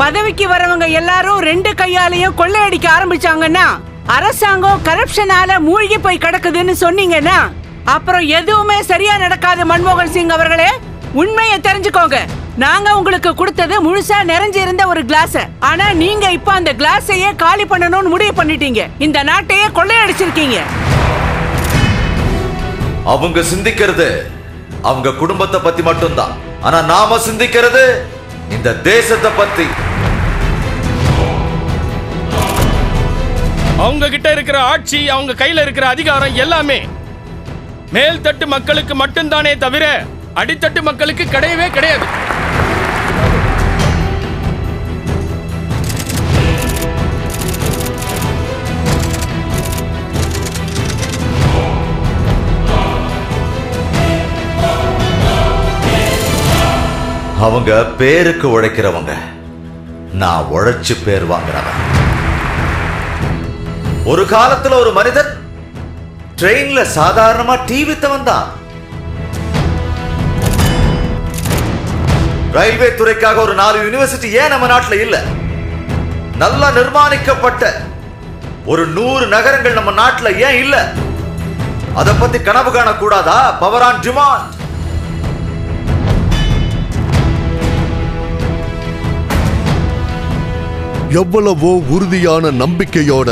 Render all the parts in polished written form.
பதவிக்கு வரவங்க எல்லாரும் ரெண்டு கையாலையும் கொள்ளையடிக்க ஆரம்பிச்சாங்கன்னா, அரசாங்கம் கரப்ஷனால மூழ்கி போய் கிடக்குதுன்னு சொன்னீங்கன்னா, அப்புறம் எதுவுமே சரியா நடக்காது. மன்மோகன் சிங் அவர்களே, உண்மையை தெரிஞ்சுக்கோங்க. நாங்க உங்களுக்கு கொடுத்தது முழுசா நிறைஞ்சு இருந்த ஒரு கிளாஸ். ஆனா நீங்க இப்ப அந்த கிளாஸையே காலி பண்ணணும்னு முடிவு பண்ணிட்டீங்க. இந்த நாட்டையே கொள்ளையடிச்சிருக்கீங்க. அவங்க சிந்திக்கிறது அவங்க குடும்பத்தை பத்தி மட்டும்தான். ஆனா நாம சிந்திக்கிறது இந்த தேசத்தை பத்தி. அவங்க கிட்ட இருக்கிற ஆட்சி, அவங்க கையில இருக்கிற அதிகாரம் எல்லாமே மேல்தட்டு மக்களுக்கு மட்டும்தானே தவிர அடித்தட்டு மக்களுக்கு கிடையவே கிடையாது. அவங்க பேருக்கு உழைக்கிறவங்க, நான் உழைச்சு பேர் வாங்குறவன். ஒரு காலத்துல ஒரு மனிதன் ட்ரெயின்ல சாதாரணமா டீ வித்தவன் தான். ரயில்வே துறைக்காக ஒரு 4 யூனிவர்சிட்டி ஏன் நம்ம நாட்டில் இல்ல? நல்லா நிர்மாணிக்கப்பட்ட ஒரு 100 நகரங்கள் நம்ம நாட்டில் ஏன் இல்ல? அதை பத்தி கனவு காணக்கூடாதா? Power on demand. எவ்வளவோ உறுதியான நம்பிக்கையோட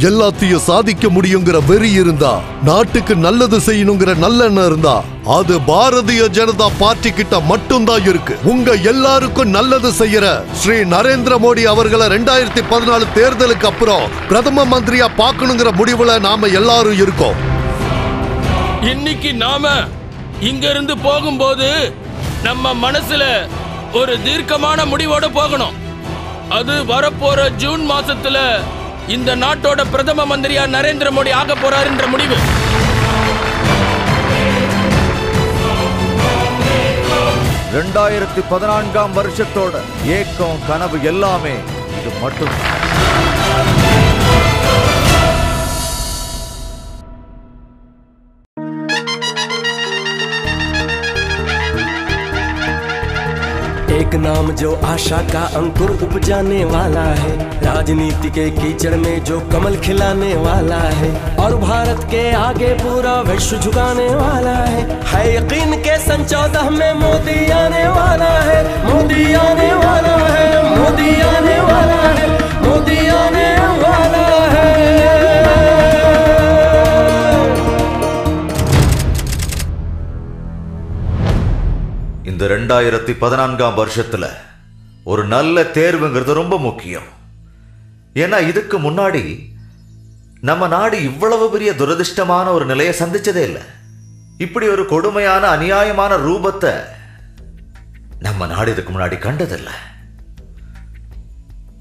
எல்லாத்தையும் சாதிக்க முடியுங்கிற வெறி இருந்தா, நாட்டுக்கு நல்லது செய்யணுங்கிற நல்லெண்ணம் இருந்தா, அது பாரதிய ஜனதா பார்ட்டி கிட்ட மட்டும்தான் இருக்கு. உங்க எல்லாருக்கும் நல்லது செய்யற ஸ்ரீ நரேந்திர மோடி அவர்களை 2014 தேர்தலுக்கு அப்புறம் பிரதம மந்திரியா பார்க்கணுங்கிற முடிவுல நாம எல்லாரும் இருக்கோம். இன்னைக்கு நாம இங்க இருந்து போகும்போது நம்ம மனசுல ஒரு தீர்க்கமான முடிவோட போகணும். அது வரப்போற ஜூன் மாசத்துல இந்த நாட்டோட பிரதம மந்திரியா நரேந்திர மோடி ஆக போறார் என்ற முடிவு. வருஷத்தோட ஏக்கம், கனவு எல்லாமே இது மட்டும். एक नाम जो आशा का अंकुर उपजाने वाला है, राजनीति के कीचड़ में जो कमल खिलाने वाला है, और भारत के आगे पूरा विश्व झुकाने वाला है यकीन के सन 14 में मोदी आने वाला है, मोदी आने वाला है, मोदी आने वाला है, मोदी आने वाला है। இந்த 2014 வருஷத்துல ஒரு நல்ல தேர்வுங்கிறது ரொம்ப முக்கியம். ஏன்னா இதுக்கு முன்னாடி நம்ம நாடு இவ்வளவு பெரிய துரதிர்ஷ்டமான ஒரு நிலையை சந்திச்சதே இல்லை. இப்படி ஒரு கொடுமையான அநியாயமான ரூபத்தை நம்ம நாடு இதுக்கு முன்னாடி கண்டதில்லை.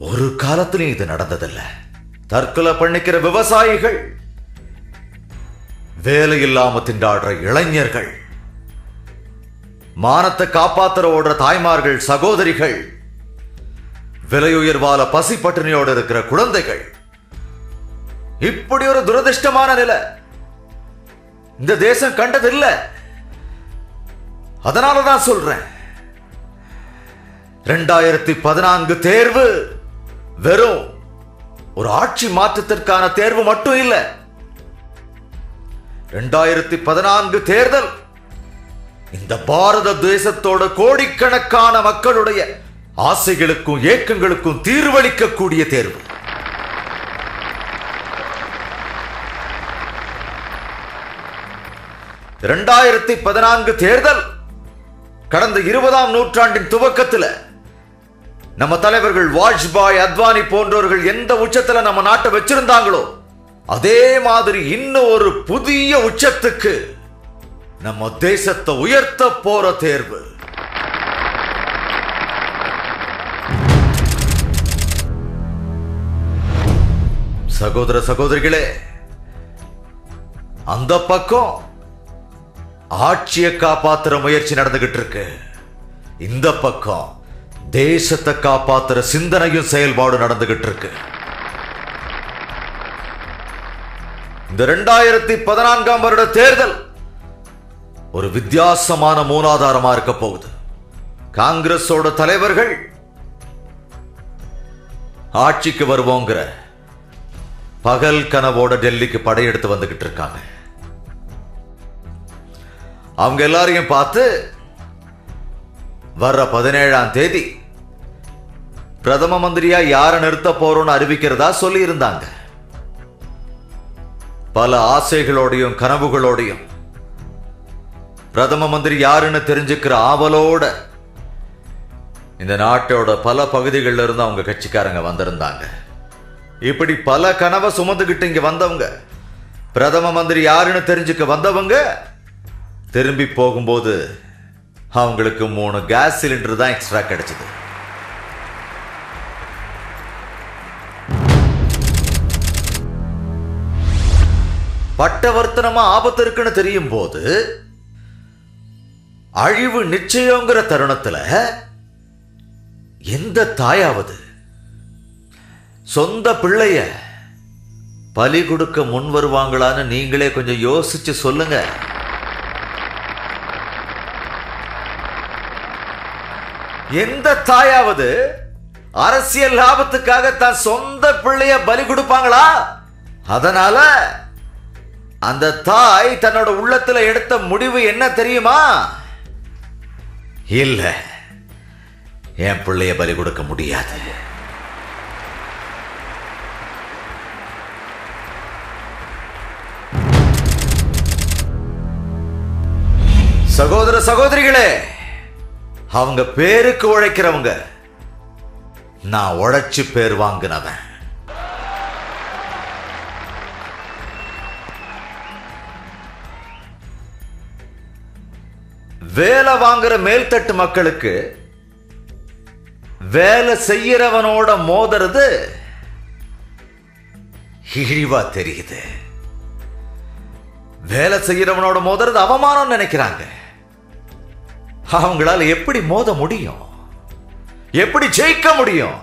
ஒரு காலத்திலையும் இது நடந்ததில்லை. தற்கொலை பண்ணிக்கிற விவசாயிகள், வேலை இல்லாம திண்டாடுற இளைஞர்கள், மானத்தை காப்பாத்துற ஓடுற தாய்மார்கள், சகோதரிகள், விலையுயர்வால பசி பட்டினியோடு இருக்கிற குழந்தைகள், இப்படி ஒரு துரதிர்ஷ்டமான நிலை இந்த தேசம் கண்டதில்லை. அதனாலதான் சொல்றேன், 2014 தேர்வு வெறும் ஒரு ஆட்சி மாற்றத்திற்கான தேர்வு மட்டும் இல்லை. 2014 தேர்தல் இந்த பாரத தேசத்தோட கோடிக்கணக்கான மக்களுடைய ஆசைகளுக்கும் ஏக்கங்களுக்கும் தீர்வளிக்கக்கூடிய தேர்வு. தேர்தல் கடந்த 20ஆம் நூற்றாண்டின் துவக்கத்தில் நம்ம தலைவர்கள் வாஜ்பாய், அத்வானி போன்றவர்கள் எந்த உச்சத்துல நம்ம நாட்டை வச்சிருந்தாங்களோ அதே மாதிரி இன்னும் ஒரு புதிய உச்சத்துக்கு நம்ம தேசத்தை உயர்த்த போற தேர்வு. சகோதர சகோதரிகளே, அந்த பக்கம் ஆட்சியை காப்பாத்துற முயற்சி நடந்துகிட்டு இருக்கு, இந்த பக்கம் தேசத்தை காப்பாத்துற சிந்தனையும் செயல்பாடு நடந்துகிட்டு இருக்கு. இந்த 2014 வருட தேர்தல் ஒரு வித்தியாசமான மூலாதாரமா இருக்க போகுது. காங்கிரஸோட தலைவர்கள் ஆட்சிக்கு வருவோங்கிற பகல் கனவோட டெல்லிக்கு படையெடுத்து வந்துகிட்டு இருக்காங்க. அவங்க எல்லாரையும் பார்த்து வர்ற 17ஆம் தேதி பிரதம மந்திரியா யாரை நிறுத்த போறோம்னு அறிவிக்கிறதா சொல்லி இருந்தாங்க. பல ஆசைகளோடையும் கனவுகளோடையும் பிரதம மந்திரி யாருன்னு தெரிஞ்சுக்கிற ஆவலோட இந்த நாட்டோட பல பகுதிகளில் இருந்து அவங்க கட்சிக்காரங்க வந்திருந்தாங்க. இப்படி பல கனவை சுமந்துகிட்டு இங்க வந்தவங்க, பிரதம மந்திரி யாருன்னு தெரிஞ்சுக்க வந்தவங்க திரும்பி போகும்போது அவங்களுக்கு 3 கேஸ் சிலிண்டர் தான் எக்ஸ்ட்ரா கிடைச்சது. பட்டவர்த்தனமா ஆபத்து இருக்குன்னு தெரியும் போது அழிவு நிச்சயங்கிற தருணத்துல எந்த தாயாவது சொந்த பிள்ளைய பலி கொடுக்க முன் வருவாங்களான்னு நீங்களே கொஞ்சம் யோசிச்சு சொல்லுங்க. எந்த தாயாவது அரசியல் லாபத்துக்காக தன் சொந்த பிள்ளைய பலி கொடுப்பாங்களா? அதனால அந்த தாய் தன்னோட உள்ளத்துல எடுத்த முடிவு என்ன தெரியுமா? இல்ல, என் பிள்ளைய பலி கொடுக்க முடியாது. சகோதர சகோதரிகளே, அவங்க பேருக்கு உழைக்கிறவங்க, நான் உழைச்சு பேர் வாங்கினவன். வேலை வாங்குற மேல்தட்டு மக்களுக்கு வேலை செய்யறவனோட மோதுறது இழிவா தெரியுது. வேலை செய்யறவனோட மோதுறது அவமானம் நினைக்கிறாங்க. அவங்களால எப்படி மோத முடியும்? எப்படி ஜெயிக்க முடியும்?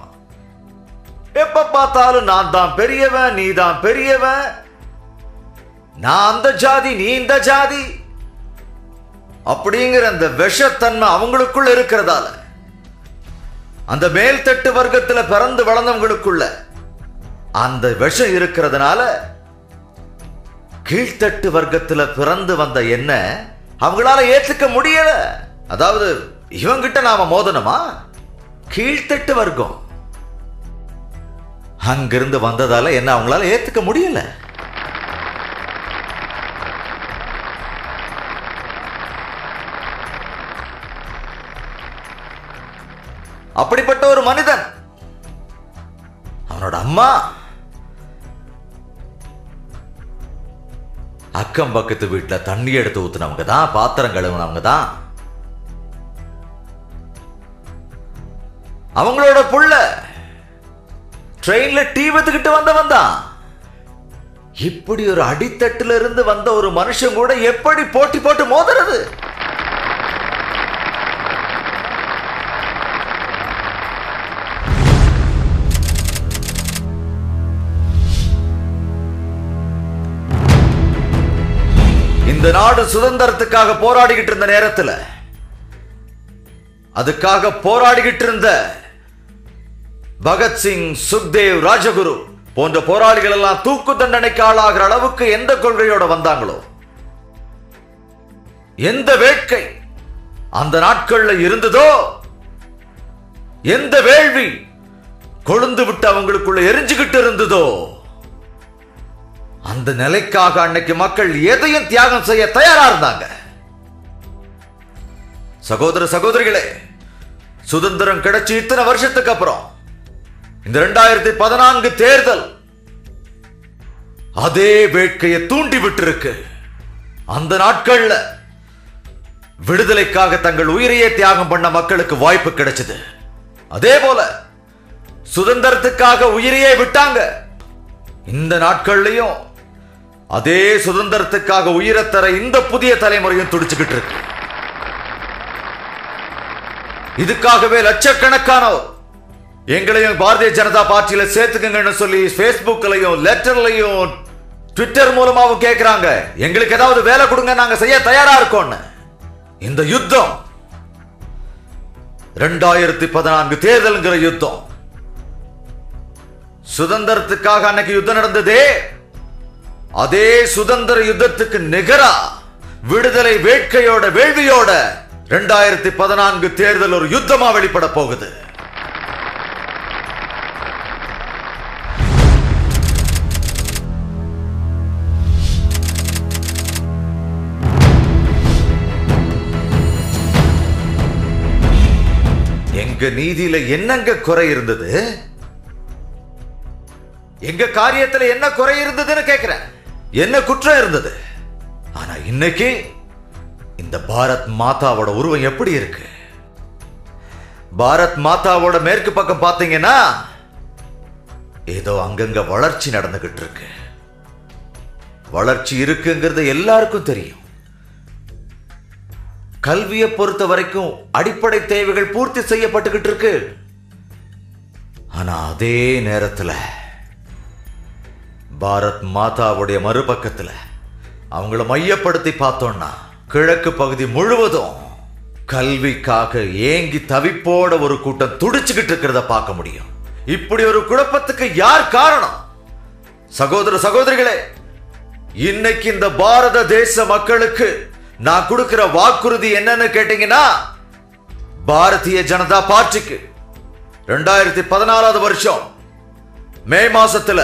எப்ப பார்த்தாலும் நான் தான் பெரியவன், நீ தான் பெரியவன், நான் அந்த ஜாதி, நீ இந்த ஜாதி அப்படிங்கிற அந்த விஷத்தன்மை அவங்களுக்குள்ள இருக்கிறதால, அந்த மேல்தட்டு வர்க்கத்துல பிறந்து வளர்ந்தவங்களுக்குள்ள அந்த விஷம் இருக்கிறதுனால கீழ்த்தட்டு வர்க்கத்துல பிறந்து வந்த என்ன அவங்களால ஏத்துக்க முடியல. அதாவது இவங்கிட்ட நாம மோதனமா? கீழ்த்தட்டு வர்க்கம் அங்கிருந்து வந்ததால என்ன அவங்களால ஏத்துக்க முடியல. அப்படிப்பட்ட ஒரு மனிதன், அவனோட அம்மா அக்கம் பக்கத்து வீட்டுல தண்ணி எடுத்து ஊத்துனவங்க தான், பாத்திரம் கழுவுனவங்க தான். அவங்களோட புள்ள ட்ரெயின்ல டீ வித்துக்கிட்டு வந்தவன் தான். இப்படி ஒரு அடித்தட்டுல இருந்து வந்த ஒரு மனுஷன் கூட எப்படி போட்டி போட்டு மோதுறது? இந்த நாடு சுதந்திரத்துக்காக போராடிக்கிட்டு இருந்த நேரத்தில், அதுக்காக போராடிக்கிட்டு இருந்த பகத்சிங், சுக்தேவ், ராஜகுரு போன்ற போராளிகள் எல்லாம் தூக்கு தண்டனைக்கு ஆளாகிற அளவுக்கு எந்த கொள்கையோட வந்தாங்களோ, எந்த வேட்கை அந்த நாட்கள்ல இருந்ததோ, எந்த வேள்வி கொழுந்து விட்டு அவங்களுக்குள்ள எரிஞ்சுகிட்டு இருந்ததோ, அந்த நிலைக்காக அன்னைக்கு மக்கள் எதையும் தியாகம் செய்ய தயாரா இருந்தாங்க. சகோதர சகோதரிகளே, சுதந்திரம் கிடைச்சு இத்தனை வருஷத்துக்கு அப்புறம் இந்த 2014 தேர்தல் அதே வேட்கையை தூண்டி விட்டு இருக்கு. அந்த நாட்கள்ல விடுதலைக்காக தங்கள் உயிரையே தியாகம் பண்ண மக்களுக்கு வாய்ப்பு கிடைச்சது. அதே போல சுதந்திரத்துக்காக உயிரையே விட்டாங்க. இந்த நாட்கள்லயும் அதே சுதந்திரத்துக்காக உயிரத்தர இந்த புதிய தலைமுறையும் துடிச்சுக்கிட்டு இருக்கு. இதுக்காகவே லட்சக்கணக்கானோர் எங்களையும் பாரதிய ஜனதா பார்ட்டியில சேர்த்துக்கங்கன்னு சொல்லி பேஸ்புக்லயும் லெட்டர்லயும் ட்விட்டர் மூலமாவும் கேட்கிறாங்க. எங்களுக்கு ஏதாவது வேலை கொடுங்க, நாங்க செய்ய தயாரா இருக்கோம்னு. இந்த யுத்தம் 2014 தேர்தல்ங்கிற யுத்தம் சுதந்திரத்துக்காக அன்னைக்கு யுத்தம் நடந்ததே, அதே சுதந்திர யுத்தத்துக்கு நிகரா விடுதலை வேட்கையோட வேள்வியோட 2014 தேர்தல் ஒரு யுத்தமா வெளிப்பட போகுது. எங்க நீதியில என்னங்க குறை இருந்தது? எங்க காரியத்துல என்ன குறை இருந்ததுன்னு கேக்குறேன். என்ன குற்றம் இருந்தது? ஆனா இன்னைக்கு இந்த பாரத் மாதாவோட உருவம் எப்படி இருக்கு? பாரத் மாதாவோட மேற்கு பக்கம் பாத்தீங்கன்னா ஏதோ அங்கங்க வளர்ச்சி நடந்துகிட்டு இருக்கு. வளர்ச்சி இருக்குங்கிறது எல்லாருக்கும் தெரியும். கல்வியை பொறுத்த வரைக்கும் அடிப்படை தேவைகள் பூர்த்தி செய்யப்பட்டுகிட்டு இருக்கு. ஆனா அதே நேரத்தில் பாரத் மாதாவுடைய மறுபக்கத்தில் அவங்கள மையப்படுத்தி பார்த்தோம்னா கிழக்கு பகுதி முழுவதும் கல்விக்காக ஏங்கி தவிப்போட ஒரு கூட்டம் துடிச்சுக்கிட்டு இருக்கிறத பார்க்க முடியும். இப்படி ஒரு குழப்பத்துக்கு யார் காரணம்? சகோதர சகோதரிகளே, இன்னைக்கு இந்த பாரத தேச மக்களுக்கு நான் கொடுக்கிற வாக்குறுதி என்னன்னு கேட்டீங்கன்னா, பாரதிய ஜனதா பார்ட்டிக்கு 2014 வருஷம் மே மாசத்துல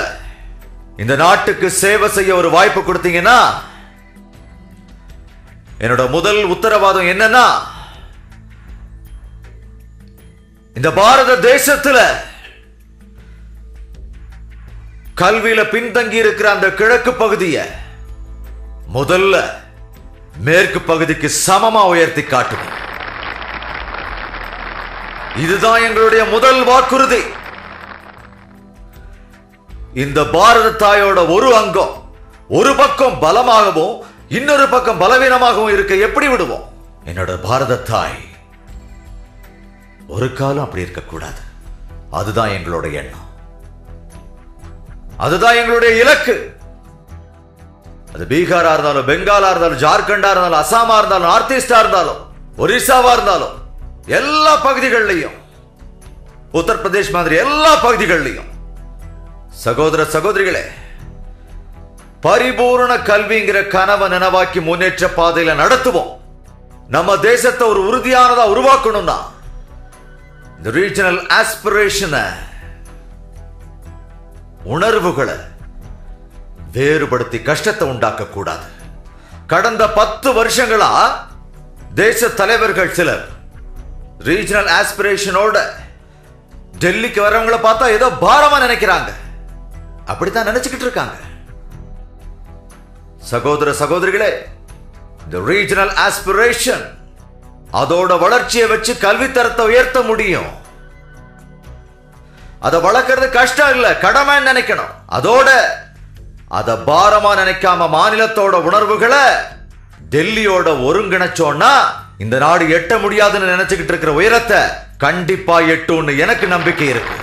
இந்த நாட்டுக்கு சேவை செய்ய ஒரு வாய்ப்பு கொடுத்தீங்கன்னா, என்னோட முதல் உத்தரவாதம் என்னன்னா, இந்த பாரத தேசத்துல கல்வியில பின்தங்கி இருக்கிற அந்த கிழக்கு பகுதியை முதல்ல மேற்கு பகுதிக்கு சமமா உயர்த்தி காட்டுவோம். இதுதான் எங்களுடைய முதல் வாக்குறுதி. இந்த பாரத தாயோட ஒரு அங்கம் ஒரு பக்கம் பலமாகவும் இன்னொரு பக்கம் பலவீனமாகவும் இருக்க எப்படி விடுவோம்? என்னோட பாரத தாய் ஒரு காலம் அப்படி இருக்கக்கூடாது. அதுதான் எங்களோட எண்ணம், அதுதான் எங்களுடைய இலக்கு. அது பீகாரா இருந்தாலும், பெங்காலா இருந்தாலும், ஜார்க்கண்டா இருந்தாலும், அசாமா இருந்தாலும், நார்த் ஈஸ்டா இருந்தாலும், ஒரிசாவா இருந்தாலும், எல்லா பகுதிகளிலையும், உத்தரப்பிரதேஷ் மாதிரி எல்லா பகுதிகளிலையும் சகோதர சகோதரிகளே, பரிபூர்ண கல்விங்கிற கனவை நினைவாக்கி முன்னேற்ற பாதையில நடத்துவோம். நம்ம தேசத்தை ஒரு உறுதியானதா உருவாக்கணும்னா இந்த ரீஜனல் ஆஸ்பிரேஷனை, உணர்வுகளை வேறுபடுத்தி கஷ்டத்தை உண்டாக்க கூடாது. கடந்த 10 வருஷங்களா தேச தலைவர்கள் சிலர் ரீஜனல் ஆஸ்பிரேஷனோட டெல்லிக்கு வரவங்களை பார்த்தா ஏதோ பாரமா நினைக்கிறாங்க. அப்படித்தான் நினைச்சுக்கிட்டு இருக்காங்க. சகோதர சகோதரிகளே, இந்த ரீஜனல் ஆஸ்பிரேஷன் அதோட வளர்ச்சியை வச்சு கல்வித்தரத்தை உயர்த்த முடியும். அதை வளர்க்கறது கஷ்டம் இல்ல, கடமை நினைக்கணும். அதோட அத பாரமா நினைக்காம மாநிலத்தோட உணர்வுகளை டெல்லியோட ஒருங்கிணைச்சோன்னா இந்த நாடு எட்ட முடியாதுன்னு நினைச்சுக்கிட்டு இருக்கிற உயரத்தை கண்டிப்பா எட்டும்னு எனக்கு நம்பிக்கை இருக்கு.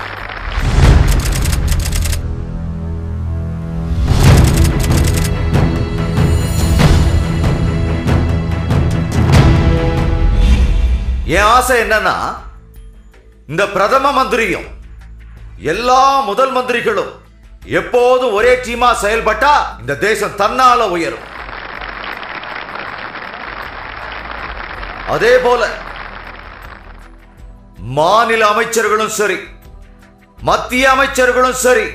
என் ஆசை என்னன்னா, இந்த பிரதம மந்திரியும் எல்லா முதல் மந்திரிகளும் எப்போதும் ஒரே டீமா செயல்பட்டா இந்த தேசம் தன்னால உயரும். அதே போல மாநில அமைச்சர்களும் சரி, மத்திய அமைச்சர்களும் சரி,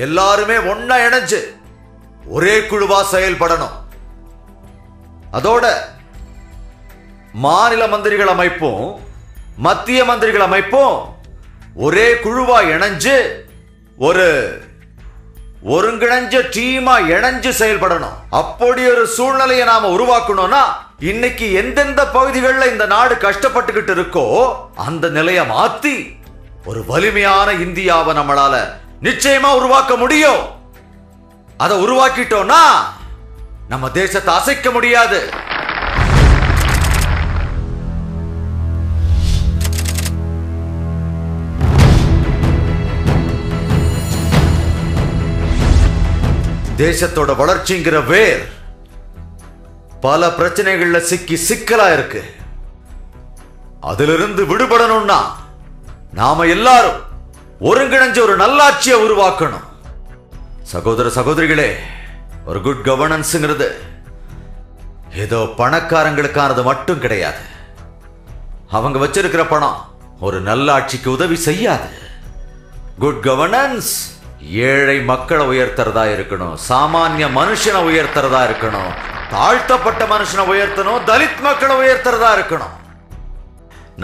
எல்லாருமே ஒன்னா இணைஞ்சு ஒரே குழுவா செயல்படணும். அதோட மாநில மந்திரிகள் அமைப்பும் மத்திய மந்திரிகள் அமைப்பும் ஒரே குழுவா இணைஞ்சு ஒரு ஒருங்கிணைஞ்ச டீமா இணைஞ்சு செயல்படணும். அப்படி ஒரு சூழ்நிலையை நாம உருவாக்கணும்னா, இன்னைக்கு எந்தெந்த பகுதிகளில் இந்த நாடு கஷ்டப்பட்டுக்கிட்டு இருக்கோ அந்த நிலையை மாத்தி ஒரு வலிமையான இந்தியாவை நம்மளால நிச்சயமா உருவாக்க முடியும். அதை உருவாக்கிட்டோம்னா நம்ம தேசத்தை அசைக்க முடியாது. தேசத்தோட வளர்ச்சிங்கிற வேர் பல பிரச்சனைகள்ல சிக்கி சிக்கலா இருக்கு. அதிலிருந்து விடுபடணும்னா நாம எல்லாரும் ஒருங்கிணைஞ்ச ஒரு நல்லாட்சியை உருவாக்கணும். சகோதர சகோதரிகளே, ஒரு குட் கவர்னன்ஸ்ங்கிறது ஏதோ பணக்காரங்களுக்கானது மட்டும் கிடையாது. அவங்க வச்சிருக்கிற பணம் ஒரு நல்லாட்சிக்கு உதவி செய்யாது. குட் கவர்னன்ஸ் ஏழை மக்களை உயர்த்துறதா இருக்கணும், சாமானிய மனுஷனை உயர்த்துறதா இருக்கணும், தாழ்த்தப்பட்ட மனுஷனை உயர்த்தணும், தலித் மக்களை உயர்த்துறதா இருக்கணும்.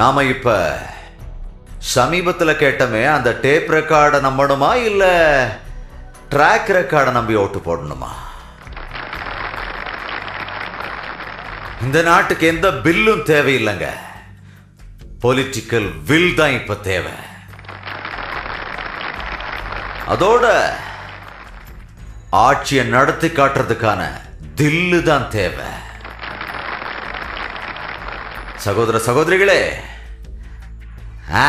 நாம இப்ப சமீபத்தில் கேட்டமே, அந்த டேப் ரெக்கார்டை நம்பணுமா இல்ல ட்ராக் ரெக்கார்டை நம்பி ஓட்டு போடணுமா? இந்த நாட்டுக்கு எந்த பில்லும் தேவையில்லைங்க, பொலிட்டிக்கல் வில் தான் இப்ப தேவை. அதோட ஆட்சியை நடத்தி காட்டுறதுக்கான தில்லு தான் தேவை. சகோதர சகோதரிகளே,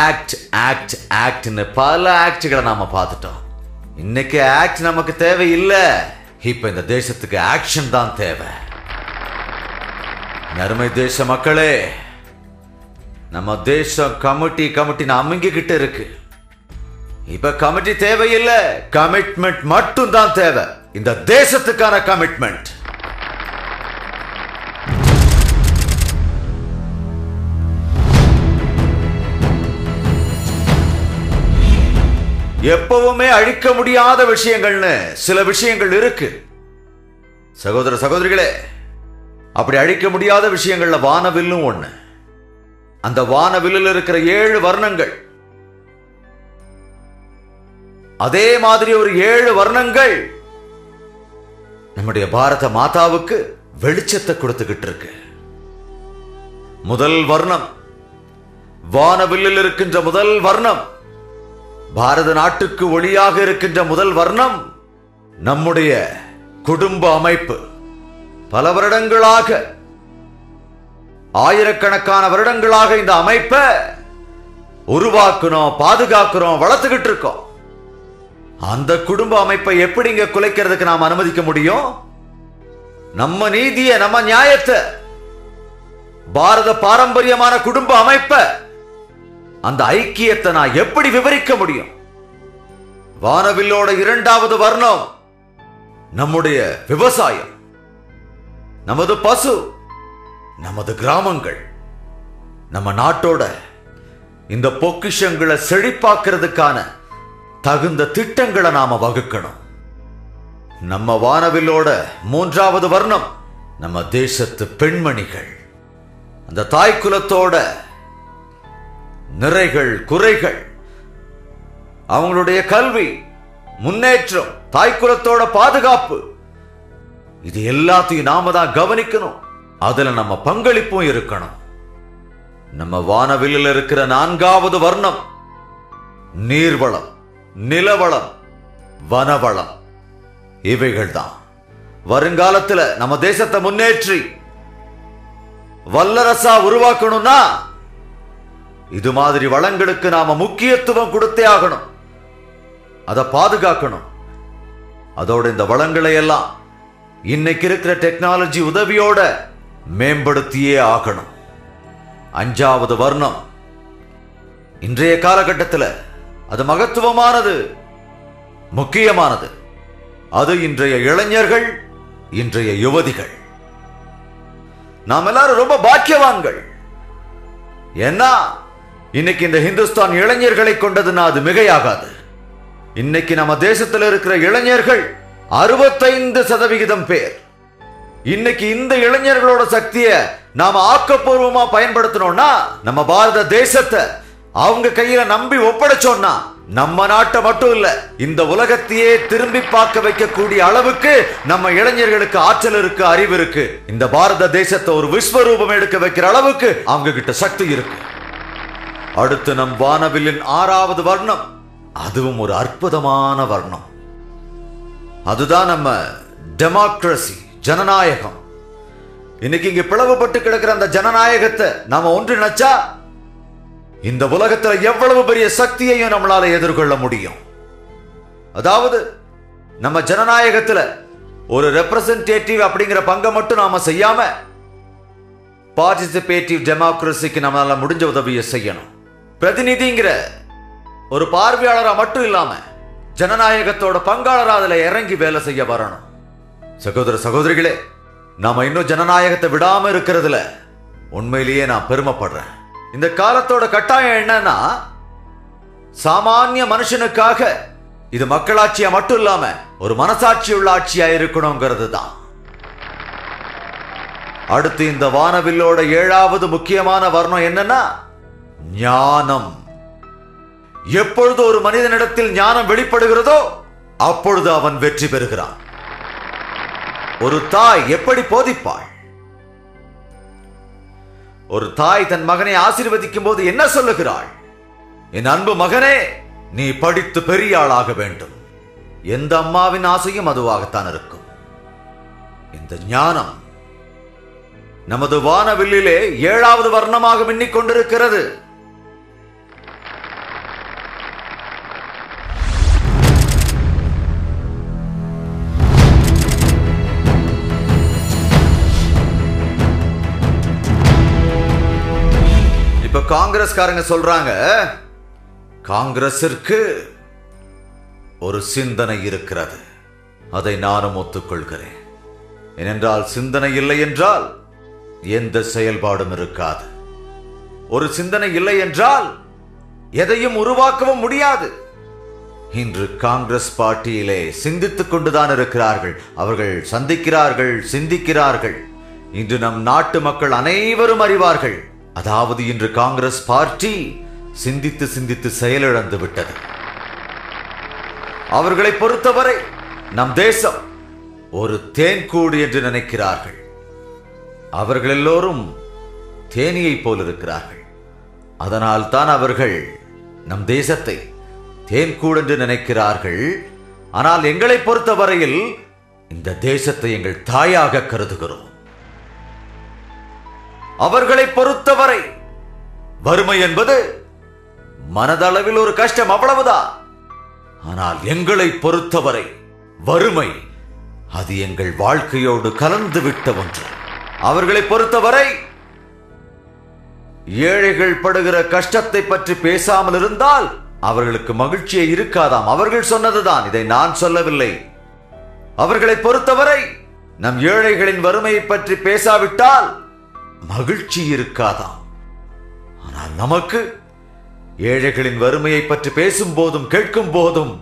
ஆக்ட் ஆக்ட் ஆக்ட்னு பல ஆக்ட்களை நாம பார்த்துட்டோம். இன்னைக்கு ஆக்ட் நமக்கு தேவையில்லை, இப்ப இந்த தேசத்துக்கு ஆக்ஷன் தான் தேவை. நறுமை தேச மக்களே, நம்ம தேசம் கமிட்டி அமுங்கிக்கிட்டு இருக்கு. இப்ப கமிட்டி தேவையில்லை, கமிட்மெண்ட் மட்டும் தான் தேவை, இந்த தேசத்துக்கான கமிட்மெண்ட். எப்பவுமே அழிக்க முடியாத விஷயங்கள்னு சில விஷயங்கள் இருக்கு. சகோதர சகோதரிகளே, அப்படி அழிக்க முடியாத விஷயங்கள்ல வானவில்லும் ஒண்ணு. அந்த வானவில்லில் இருக்கிற 7 வர்ணங்கள், அதே மாதிரி ஒரு 7 வர்ணங்கள் நம்முடைய பாரத மாதாவுக்கு வெளிச்சத்தை கொடுத்துக்கிட்டு இருக்கு. முதல் வர்ணம், வானவில்லில் இருக்கின்ற முதல் வர்ணம், பாரத நாட்டுக்கு ஒளியாக இருக்கின்ற முதல் வர்ணம் நம்முடைய குடும்ப அமைப்பு. பல வருடங்களாக, ஆயிரக்கணக்கான வருடங்களாக இந்த அமைப்பை உருவாக்கணும், பாதுகாக்கிறோம், வளர்த்துக்கிட்டு இருக்கோம். அந்த குடும்ப அமைப்பை எப்படிங்க குலைக்கிறதுக்கு நாம் அனுமதிக்க முடியும்? நம்ம நீதியை, நம்ம நியாயத்தை, பாரத பாரம்பரியமான குடும்ப அமைப்பை, அந்த ஐக்கியத்தை நான் எப்படி விவரிக்க முடியும்? வானவில்லோட 2வது வர்ணம் நம்முடைய விவசாயம், நமது பசு, நமது கிராமங்கள். நம்ம நாட்டோட இந்த பொக்கிஷங்களை செழிப்பாக்குறதுக்கான தகுந்த திட்டங்களை நாம வகுக்கணும். நம்ம வானவில்லோட 3வது வர்ணம் நம்ம தேசத்து பெண்மணிகள், அந்த தாய் குலத்தோட நிறைகள் குறைகள், அவங்களுடைய கல்வி முன்னேற்றம், தாய்க்குலத்தோட பாதுகாப்பு, இது எல்லாத்தையும் நாம தான் கவனிக்கணும். அதுல நம்ம பங்களிப்பும் இருக்கணும். நம்ம வானவில்லில் இருக்கிற 4வது வர்ணம் நீர்வளம், நிலவளம், வனவளம். இவைகள் தான் வருங்காலத்துல நம்ம தேசத்தை முன்னேற்றி வல்லரசா உருவாக்கணும்னா இது மாதிரி வளங்களுக்கு நாம முக்கியத்துவம் கொடுத்தே ஆகணும், அதை பாதுகாக்கணும். அதோட இந்த வளங்களை எல்லாம் இன்னைக்கு இருக்கிற டெக்னாலஜி உதவியோட மேம்படுத்தியே ஆகணும். 5வது வர்ணம் இன்றைய காலகட்டத்தில் அது மகத்துவமானது, முக்கியமானது. அது இன்றைய இளைஞர்கள், இன்றைய யுவதிகள். நாம் எல்லாரும் ரொம்ப பாக்கியவான்கள். ஏன்னா இன்னைக்கு இந்த ஹிந்துஸ்தான் இளைஞர்களை கொண்டதுன்னா அது மிகையாகாது. இன்னைக்கு நம்ம தேசத்தில் இருக்கிற இளைஞர்கள் 65% பேர். இன்னைக்கு இந்த இளைஞர்களோட சக்தியை நாம ஆக்கப்பூர்வமா பயன்படுத்தணும்னா, நம்ம பாரத தேசத்தை அவங்க கையில நம்பி ஒப்படைச்சோம்னா, நம்ம நாட்டை மட்டும் இல்ல, இந்த உலகத்தையே திரும்பி பார்க்க வைக்கக்கூடிய அளவுக்கு நம்ம இளைஞர்களுக்கு ஆற்றல் இருக்கு, அறிவு இருக்கு. இந்த பாரத தேசத்தை ஒரு விஸ்வரூபம் எடுக்க வைக்கிற அளவுக்கு அவங்க கிட்ட சக்தி இருக்கு. அடுத்து நம் வானவில்லின் 6வது வர்ணம், அதுவும் ஒரு அற்புதமான வர்ணம். அதுதான் நம்ம டெமோக்ரசி, ஜனநாயகம். இன்னைக்கு இங்க பிளவுபட்டு கிடக்கிற அந்த ஜனநாயகத்தை நாம ஒன்றிணைச்சா இந்த உலகத்துல எவ்வளவு பெரிய சக்தியையும் நம்மளால எதிர்கொள்ள முடியும். அதாவது நம்ம ஜனநாயகத்துல ஒரு ரெப்ரசன்டேட்டிவ் அப்படிங்கிற பங்கை மட்டும் நாம செய்யாம பார்ட்டிசிபேட்டிவ் டெமோக்ரஸிக்கு நம்மளால முடிஞ்ச உதவியை செய்யணும். பிரதிநிதிங்கிற ஒரு பார்வையாளரா மட்டும் இல்லாம ஜனநாயகத்தோட பங்காளரா அதுல இறங்கி வேலை செய்ய வரணும். சகோதர சகோதரிகளே, நாம இன்னும் ஜனநாயகத்தை விடாம இருக்கிறதுல உண்மையிலேயே நான் பெருமைப்படுறேன். இந்த காலத்தோட கட்டாயம் என்னன்னா, சாமானிய மனுஷனுக்காக இது மக்களாட்சியா மட்டும் இல்லாம ஒரு மனசாட்சி உள்ள ஆட்சியா இருக்கணுங்கிறது தான். அடுத்து இந்த வானவில்லோட 7வது முக்கியமான வர்ணம் என்னன்னா ஞானம். எப்பொழுது ஒரு மனிதனிடத்தில் ஞானம் வெளிப்படுகிறதோ அப்பொழுது அவன் வெற்றி பெறுகிறான். ஒரு தாய் எப்படி போதிப்பாள்? ஒரு தாய் தன் மகனை ஆசீர்வதிக்கும் போது என்ன சொல்லுகிறாள்? என் அன்பு மகனே, நீ படித்து பெரிய ஆளாக வேண்டும். எந்த அம்மாவின் ஆசையும் அதுவாகத்தான் இருக்கும். இந்த ஞானம் நமது வானவில்லிலே 7வது வர்ணமாக மின்னிக் கொண்டிருக்கிறது. இப்ப காங்கிரஸ்காரங்க சொல்றாங்க, காங்கிரசிற்கு ஒரு சிந்தனை இருக்கிறது. அதை நானும் ஒத்துக்கொள்கிறேன். ஏனென்றால் சிந்தனை இல்லை என்றால் எந்த செயல்பாடும் இருக்காது. ஒரு சிந்தனை இல்லை என்றால் எதையும் உருவாக்கவும் முடியாது. இன்று காங்கிரஸ் பார்ட்டியிலே சிந்தித்துக் கொண்டுதான் இருக்கிறார்கள். அவர்கள் சந்திக்கிறார்கள், சிந்திக்கிறார்கள். இன்று நம் நாட்டு மக்கள் அனைவரும் அறிவார்கள். அதாவது இன்று காங்கிரஸ் பார்ட்டி சிந்தித்து சிந்தித்து செயலிழந்து விட்டது. அவர்களை பொறுத்தவரை நம் தேசம் ஒரு தேன்கூடு என்று நினைக்கிறார்கள். அவர்கள் எல்லோரும் தேனியை போல் இருக்கிறார்கள். அதனால் தான் அவர்கள் நம் தேசத்தை தேன்கூடு என்று நினைக்கிறார்கள். ஆனால் எங்களை பொறுத்தவரையில் இந்த தேசத்தை எங்கள் தாயாக கருதுகிறோம். அவர்களை பொறுத்தவரை வறுமை என்பது மனதளவில் ஒரு கஷ்டம், அவ்வளவுதான். ஆனால் எங்களை பொறுத்தவரை வறுமை அது எங்கள் வாழ்க்கையோடு கலந்து விட்ட ஒன்று. அவர்களை பொறுத்தவரை ஏழைகள் படுகிற கஷ்டத்தை பற்றி பேசாமல் இருந்தால் அவர்களுக்கு மகிழ்ச்சியே இருக்காதாம். அவர்கள் சொன்னதுதான், இதை நான் சொல்லவில்லை. அவர்களை பொறுத்தவரை நம் ஏழைகளின் வறுமையை பற்றி பேசாவிட்டால் மகிழ்ச்சி இருக்காதாம். ஆனால் நமக்கு ஏழைகளின் வறுமையை பற்றி பேசும் போதும் கேட்கும் போதும்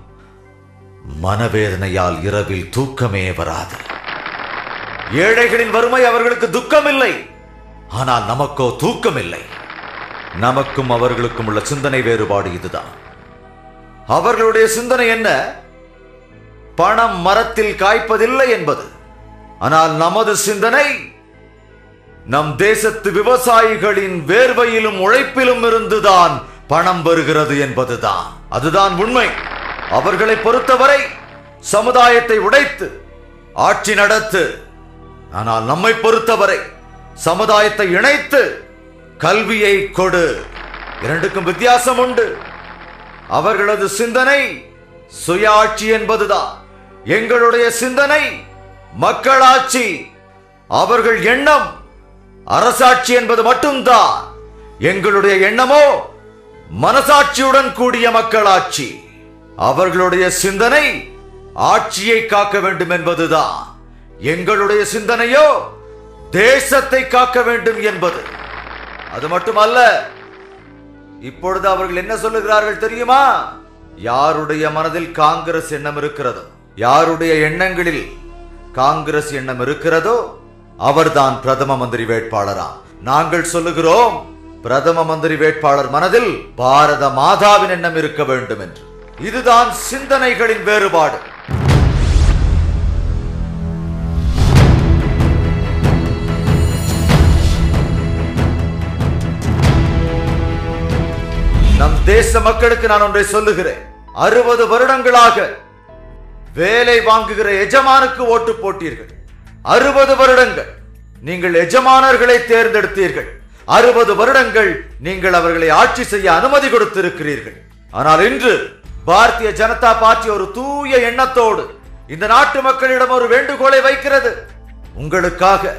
மனவேதனையால் இரவில் தூக்கமே வராது. ஏழைகளின் வறுமை அவர்களுக்கு துக்கம் இல்லை, ஆனால் நமக்கோ தூக்கம் இல்லை. நமக்கும் அவர்களுக்கும் உள்ள சிந்தனை வேறுபாடு இதுதான். அவர்களுடைய சிந்தனை என்ன? பணம் மரத்தில் காய்ப்பதில்லை என்பது. ஆனால் நமது சிந்தனை நம் தேசத்து விவசாயிகளின் வேர்வையிலும் உழைப்பிலும் இருந்துதான் பணம் வருகிறது என்பதுதான். அதுதான் உண்மை. அவர்களை பொறுத்தவரை சமுதாயத்தை உடைத்து ஆட்சி நடத்து. ஆனால் நம்மை பொறுத்தவரை சமுதாயத்தை இணைத்து கல்வியை கொடு. இரண்டுக்கும் வித்தியாசம் உண்டு. அவர்களது சிந்தனை சுயாட்சி என்பதுதான். எங்களுடைய சிந்தனை மக்களாட்சி. அவர்கள் எண்ணம் அரசாட்சி என்பது மட்டும்தான். எங்களுடைய எண்ணமோ மனசாட்சியுடன் கூடிய மக்களாட்சி. அவர்களுடைய சிந்தனை ஆட்சியை காக்க வேண்டும் என்பதுதான். எங்களுடைய சிந்தனையோ தேசத்தை காக்க வேண்டும் என்பது. அது மட்டுமல்ல, இப்பொழுது அவர்கள் என்ன சொல்லுகிறார்கள் தெரியுமா? யாருடைய மனதில் காங்கிரஸ் எண்ணம் இருக்கிறதோ, யாருடைய எண்ணங்களில் காங்கிரஸ் எண்ணம் இருக்கிறதோ அவர்தான் பிரதம மந்திரி வேட்பாளரா. நாங்கள் சொல்லுகிறோம், பிரதம மந்திரி வேட்பாளர் மனதில் பாரத மாதாவின் எண்ணம் இருக்க வேண்டும் என்று. இதுதான் சிந்தனைகளின் வேறுபாடு. நம் தேச மக்களுக்கு நான் ஒன்றை சொல்லுகிறேன். 60 வருடங்களாக வேலை வாங்குகிற எஜமானுக்கு ஓட்டு போட்டீர்கள். 60 வருடங்கள் நீங்கள் எஜமானர்களை தேர்ந்தெடுத்தீர்கள். 60 வருடங்கள் நீங்கள் அவர்களை ஆட்சி செய்ய அனுமதி கொடுத்திருக்கிறீர்கள். ஆனால் இன்று பாரதிய ஜனதா பார்ட்டி ஒரு தூய எண்ணத்தோடு இந்த நாட்டு மக்களிடம் ஒரு வேண்டுகோளை வைக்கிறது. உங்களுக்காக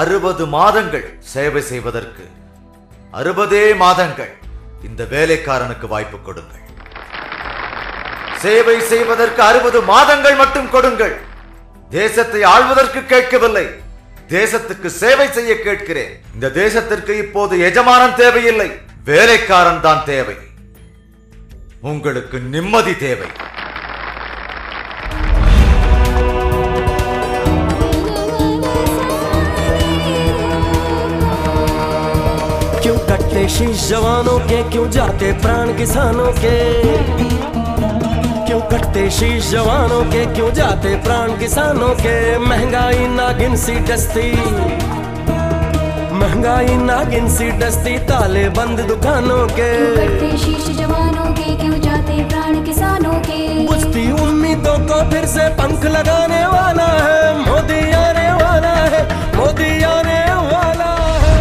60 மாதங்கள் சேவை செய்வதற்கு 60 மாதங்கள் இந்த வேலைக்காரனுக்கு வாய்ப்பு கொடுங்கள். சேவை செய்வதற்கு 60 மாதங்கள் மட்டும் கொடுங்கள். தேசத்தை ஆள்வதற்கு கேட்கவில்லை, தேசத்துக்கு சேவை செய்ய கேட்கிறேன். இந்த தேசத்திற்கு இப்போது எஜமானன் தேவையில்லை, வேலைக்காரன் தான் தேவை. உங்களுக்கு நிம்மதி தேவை. क्यों कटते शीश जवानों के, क्यों जाते प्राण किसानों के, क्यों कटते शीश जवानों के, क्यों जाते प्राण किसानों के। महंगाई नागिन सी डसती, महंगाई नागिन सी डसती, ताले बंद दुकानों के। क्यों कटते शीश जवानों के, क्यों जाते प्राण किसानों के। बुझती उम्मीदों को फिर से पंख लगाने वाला है मोदी, आने वाला है मोदी, आने वाला है।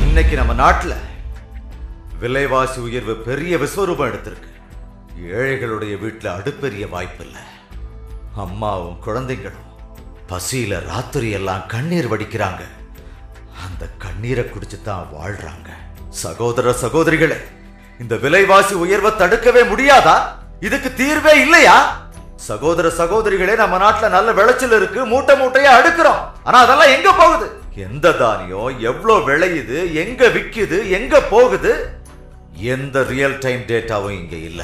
இன்னைக்கு நம்ம நாட்டுல விலைவாசி உயர்வு பெரிய விஸ்வரூபம் எடுத்திருக்கு. ஏழைகளுடைய வீட்டுல அடுப்பெரிய வாய்ப்பில்லை. அம்மாவும் குழந்தைகளும் பசியில ராத்திரி எல்லாம் கண்ணீர் வடிக்கிறாங்க. அந்த கண்ணீரை குடிச்சு தான் வாழ்றாங்க. சகோதர சகோதரிகளே, இந்த விலைவாசி உயர்வை தடுக்கவே முடியாதா? இதுக்கு தீர்வே இல்லையா? சகோதர சகோதரிகளே, நம்ம நாட்டுல நல்ல விளைச்சல் இருக்கு, மூட்டை மூட்டையா அடுக்கிறோம். ஆனா அதெல்லாம் எங்க போகுது? எந்த தானியம் எவ்வளவு விளையுது, எங்க விக்குது, எங்க போகுது? எந்த ரியல் டைம் டேட்டாவும் இங்க இல்ல.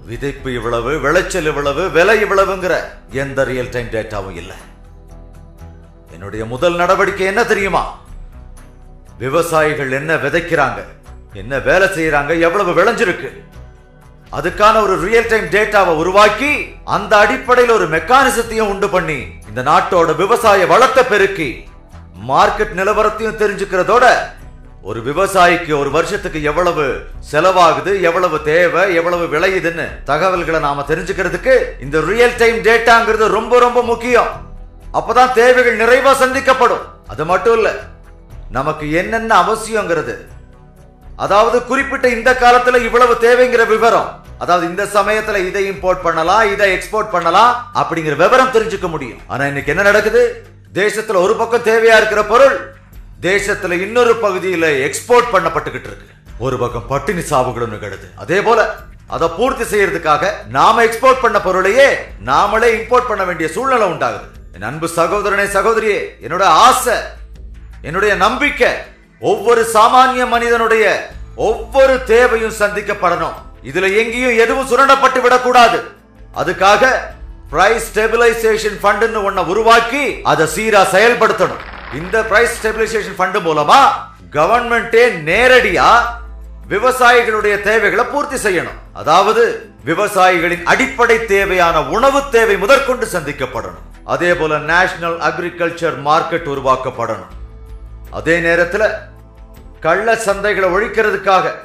விதைப்பு இவ்வளவு, விளைச்சல் இவ்வளவு, விலை இவ்வளவுங்கிற எந்த ரியல் டைம் டேட்டாவும் இல்ல. என்னுடைய முதல் நடவடிக்கை என்ன தெரியுமா? விவசாயிகள் என்ன விதைக்கிறாங்க, என்ன வேலை செய்யறாங்க, எவ்வளவு விளைஞ்சிருக்கு, அதுக்கான ஒரு ரியல் டைம் டேட்டாவை உருவாக்கி அந்த அடிப்படையில் ஒரு மெக்கானிசத்தையும் உண்டு பண்ணி இந்த நாட்டோட விவசாய வளத்தை பெருக்கி மார்க்கெட் நிலவரத்தையும் தெரிஞ்சுக்கிறதோட ஒரு விவசாயிக்கு ஒரு வருஷத்துக்கு எவ்வளவு செலவாகுது, எவ்வளவு தேவை, எவ்வளவு விளையுதுன்னு தகவல்களை நாம தெரிஞ்சுக்கிறதுக்கு இந்த ரியல் டைம் டேட்டாங்கிறது ரொம்ப ரொம்ப முக்கியம். அப்பதான் தேவைகள் நிறைவா சந்திக்கப்படும். அது மட்டும் இல்ல, நமக்கு என்னென்ன அவசியங்கிறது, அதாவது குறிப்பிட்ட இந்த காலத்துல இவ்வளவு தேவைங்கிற விவரம், அதாவது இந்த சமயத்துல இதை இம்போர்ட் பண்ணலாம், இதை எக்ஸ்போர்ட் பண்ணலாம் அப்படிங்கிற விவரம் தெரிஞ்சுக்க முடியும். ஆனா இன்னைக்கு என்ன நடக்குது? தேசத்துல ஒரு பக்கம் தேவையா இருக்கிற பொருள் தேசத்துல இன்னொரு பகுதியில எக்ஸ்போர்ட் பண்ணப்பட்டுகிட்டு இருக்கு. ஒரு பக்கம் பட்டினி சாவுகளும் நிகழுது. அதே போல அதை பூர்த்தி செய்யறதுக்காக நாம எக்ஸ்போர்ட் பண்ண பொருளையே நாமளே இம்போர்ட் பண்ண வேண்டிய சூழ்நிலை உண்டாகுது. என் அன்பு சகோதரனே சகோதரியே, என்னோட ஆசை, என்னுடைய நம்பிக்கை, ஒவ்வொரு சாமானிய மனிதனுடைய ஒவ்வொரு தேவையும் சந்திக்கப்படணும். இதுல எங்கேயும் எதுவும் சுரண்டப்பட்டு விடக்கூடாது. அதுக்காக பிரைஸ் ஸ்டெபிலைசேஷன் ஃபண்ட் ஒன்ன உருவாக்கி அதை சீரா செயல்படுத்தணும். இந்த பிரைஸ் ஸ்டெபிலைசேஷன் ஃபண்ட் மூலமா கவர்மெண்டே நேரடியா விவசாயிகளுடைய தேவைகளை பூர்த்தி செய்யணும். அதாவது விவசாயிகளின் அடிப்படை தேவையான உணவு தேவை முதற்கொண்டு சந்திக்கப்படணும். அதே போல நேஷனல் அக்ரிகல்ச்சர் மார்க்கெட் உருவாக்கப்படணும். அதே நேரத்தில் கள்ள சந்தைகளை ஒழிக்கிறதுக்காக